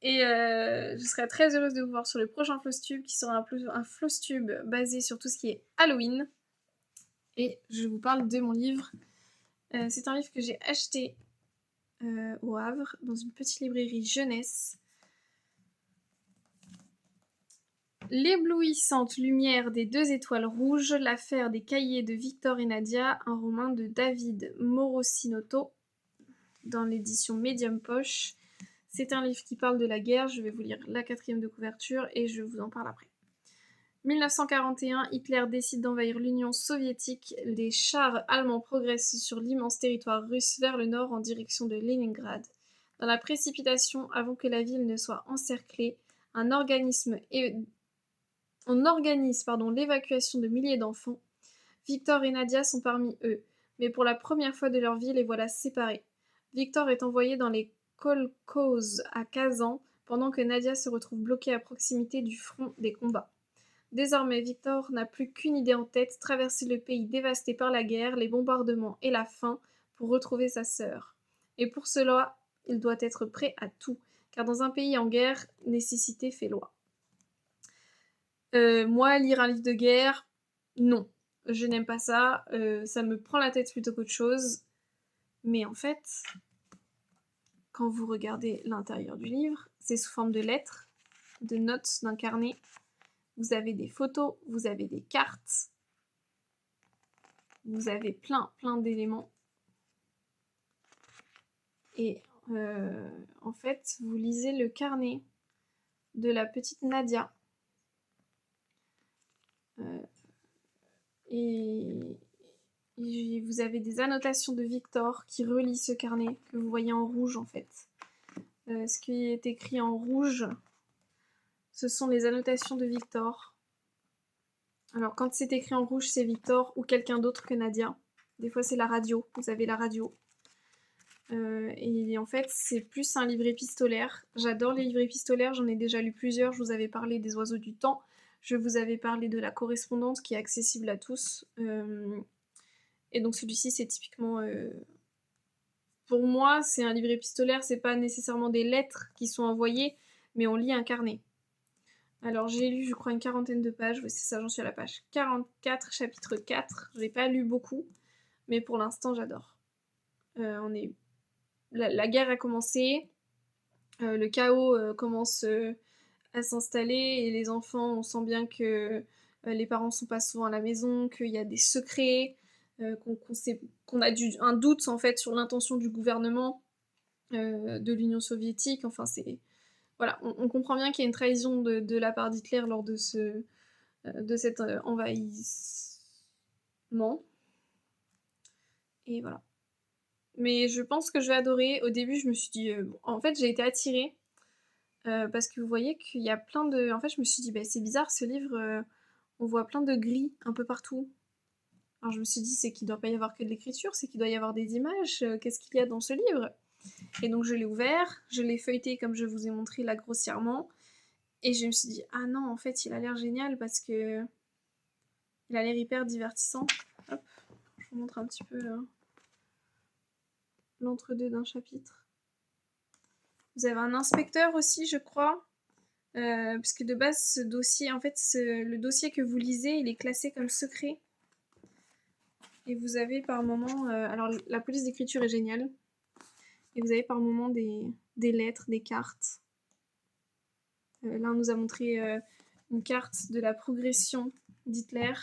A: Et je serai très heureuse de vous voir sur le prochain FlowStube qui sera un FlowStube basé sur tout ce qui est Halloween. Et je vous parle de mon livre. C'est un livre que j'ai acheté au Havre, dans une petite librairie jeunesse. L'éblouissante lumière des 2 étoiles rouges, l'affaire des cahiers de Victor et Nadia, un roman de David Morosinotto, dans l'édition Medium Poche. C'est un livre qui parle de la guerre, je vais vous lire la 4e de couverture et je vous en parle après. 1941, Hitler décide d'envahir l'Union soviétique. Les chars allemands progressent sur l'immense territoire russe vers le nord en direction de Leningrad. Dans la précipitation, avant que la ville ne soit encerclée, on organise l'évacuation de milliers d'enfants. Victor et Nadia sont parmi eux, mais pour la première fois de leur vie, les voilà séparés. Victor est envoyé dans les kolkhozes à Kazan, pendant que Nadia se retrouve bloquée à proximité du front des combats. Désormais, Victor n'a plus qu'une idée en tête, traverser le pays dévasté par la guerre, les bombardements et la faim pour retrouver sa sœur. Et pour cela, il doit être prêt à tout, car dans un pays en guerre, nécessité fait loi. Moi, lire un livre de guerre, non. Je n'aime pas ça, ça me prend la tête plutôt qu'autre chose. Mais en fait, quand vous regardez l'intérieur du livre, c'est sous forme de lettres, de notes, d'un carnet. Vous avez des photos, vous avez des cartes, vous avez plein d'éléments. Et en fait, vous lisez le carnet de la petite Nadia. Et vous avez des annotations de Victor qui relie ce carnet, que vous voyez en rouge en fait. Ce qui est écrit en rouge, ce sont les annotations de Victor. Alors quand c'est écrit en rouge, c'est Victor ou quelqu'un d'autre que Nadia. Des fois c'est la radio, vous avez la radio. Et en fait c'est plus un livre épistolaire. J'adore les livres épistolaires, j'en ai déjà lu plusieurs. Je vous avais parlé des Oiseaux du Temps, je vous avais parlé de La Correspondante qui est accessible à tous. Et donc celui-ci c'est typiquement... Pour moi c'est un livre épistolaire, c'est pas nécessairement des lettres qui sont envoyées, mais on lit un carnet. Alors j'ai lu je crois une 40aine de pages, oui c'est ça, j'en suis à la page 44, chapitre 4. Je n'ai pas lu beaucoup, mais pour l'instant j'adore. La guerre a commencé, le chaos commence à s'installer et les enfants, on sent bien que les parents sont pas souvent à la maison, qu'il y a des secrets, qu'on a un doute en fait sur l'intention du gouvernement de l'Union soviétique. Enfin c'est... Voilà, on comprend bien qu'il y a une trahison de la part d'Hitler lors de cet envahissement. Et voilà. Mais je pense que je vais adorer. Au début, je me suis dit... en fait, j'ai été attirée parce que vous voyez qu'il y a plein de... En fait, je me suis dit, bah, c'est bizarre, ce livre, on voit plein de gris un peu partout. Alors je me suis dit, c'est qu'il ne doit pas y avoir que de l'écriture, c'est qu'il doit y avoir des images. Qu'est-ce qu'il y a dans ce livre? Et donc je l'ai ouvert, je l'ai feuilleté comme je vous ai montré là grossièrement. Et je me suis dit, ah non, en fait, il a l'air génial parce que... Il a l'air hyper divertissant. Hop, je vous montre un petit peu l'entre-deux d'un chapitre. Vous avez un inspecteur aussi, je crois. Puisque de base, ce dossier, en fait, le dossier que vous lisez, il est classé comme secret. Et vous avez par moment... alors, la police d'écriture est géniale. Et vous avez par moment des lettres, des cartes. Là, on nous a montré une carte de la progression d'Hitler.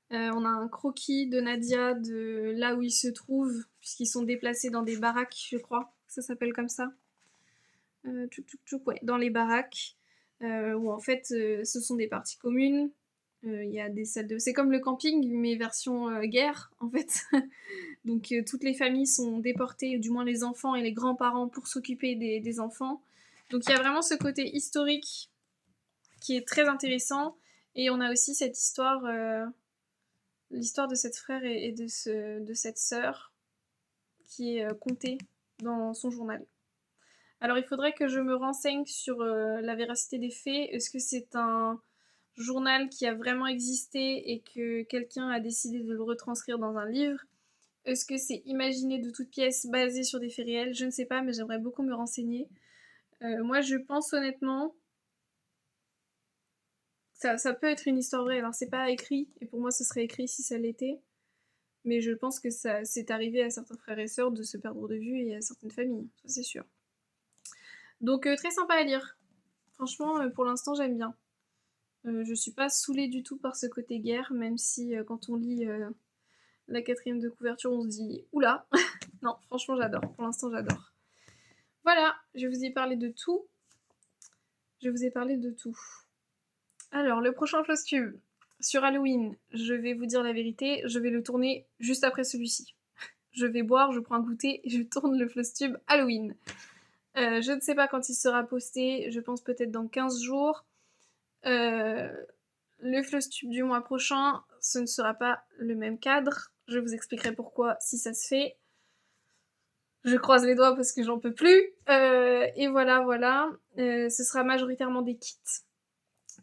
A: On a un croquis de Nadia de là où ils se trouvent, puisqu'ils sont déplacés dans des baraques, je crois. Ça s'appelle comme ça. Ouais, dans les baraques, où en fait, ce sont des parties communes. Il y a des salles de... C'est comme le camping, mais version guerre, en fait. Donc toutes les familles sont déportées, du moins les enfants et les grands-parents, pour s'occuper des enfants. Donc il y a vraiment ce côté historique qui est très intéressant. Et on a aussi cette histoire, l'histoire de cette frère et de cette sœur, qui est contée dans son journal. Alors il faudrait que je me renseigne sur la véracité des faits. Est-ce que c'est un journal qui a vraiment existé et que quelqu'un a décidé de le retranscrire dans un livre? Est-ce que c'est imaginé de toutes pièces basé sur des faits réels? Je ne sais pas, mais j'aimerais beaucoup me renseigner. Moi, je pense honnêtement que ça peut être une histoire vraie. Alors, c'est pas écrit, et pour moi, ce serait écrit si ça l'était. Mais je pense que ça c'est arrivé à certains frères et sœurs de se perdre de vue et à certaines familles, ça c'est sûr. Donc, très sympa à lire. Franchement, pour l'instant, j'aime bien. Je suis pas saoulée du tout par ce côté guerre, même si quand on lit la 4e de couverture, on se dit oula. Non, franchement, j'adore. Pour l'instant, j'adore. Voilà, je vous ai parlé de tout. Je vous ai parlé de tout. Alors, le prochain Flosstube sur Halloween, je vais vous dire la vérité, je vais le tourner juste après celui-ci. Je vais boire, je prends un goûter et je tourne le Flosstube Halloween. Je ne sais pas quand il sera posté, je pense peut-être dans 15 jours. Le Flosstube du mois prochain, ce ne sera pas le même cadre. Je vous expliquerai pourquoi si ça se fait. Je croise les doigts parce que j'en peux plus. Et voilà, voilà. Ce sera majoritairement des kits.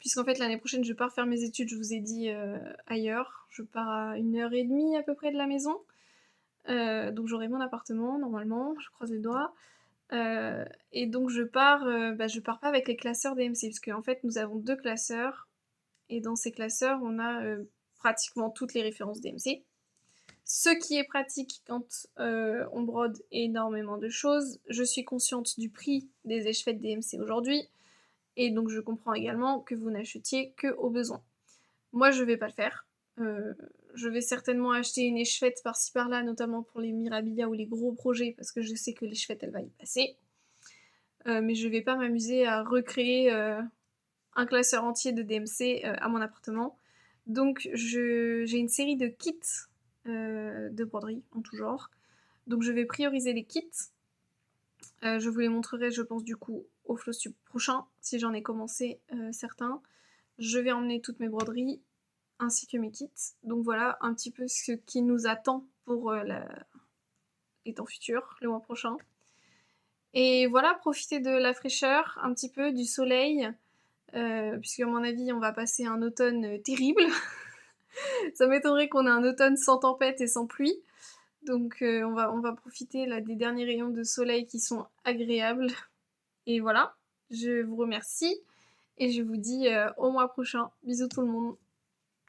A: Puisqu'en fait, l'année prochaine, je pars faire mes études, je vous ai dit, ailleurs. Je pars à 1h30 à peu près de la maison. Donc j'aurai mon appartement, normalement. Je croise les doigts. Et donc je pars pas avec les classeurs DMC. Parce qu'en fait, nous avons 2 classeurs. Et dans ces classeurs, on a pratiquement toutes les références DMC. Ce qui est pratique quand on brode énormément de choses. Je suis consciente du prix des échevêtres DMC aujourd'hui, et donc je comprends également que vous n'achetiez que au besoin. Moi, je vais pas le faire. Je vais certainement acheter une échevette par-ci par-là, notamment pour les Mirabilia ou les gros projets, parce que je sais que l'échevette, elle va y passer. Mais je vais pas m'amuser à recréer un classeur entier de DMC à mon appartement. Donc j'ai une série de kits de broderie en tout genre. Donc je vais prioriser les kits. Je vous les montrerai, je pense, du coup, au Flosstube prochain, si j'en ai commencé certains. Je vais emmener toutes mes broderies, ainsi que mes kits. Donc voilà un petit peu ce qui nous attend pour les temps futurs, le mois prochain. Et voilà, profiter de la fraîcheur, un petit peu, du soleil, puisque à mon avis, on va passer un automne terrible. Ça m'étonnerait qu'on ait un automne sans tempête et sans pluie. Donc on va profiter là, des derniers rayons de soleil qui sont agréables. Et voilà, je vous remercie et je vous dis au mois prochain. Bisous tout le monde.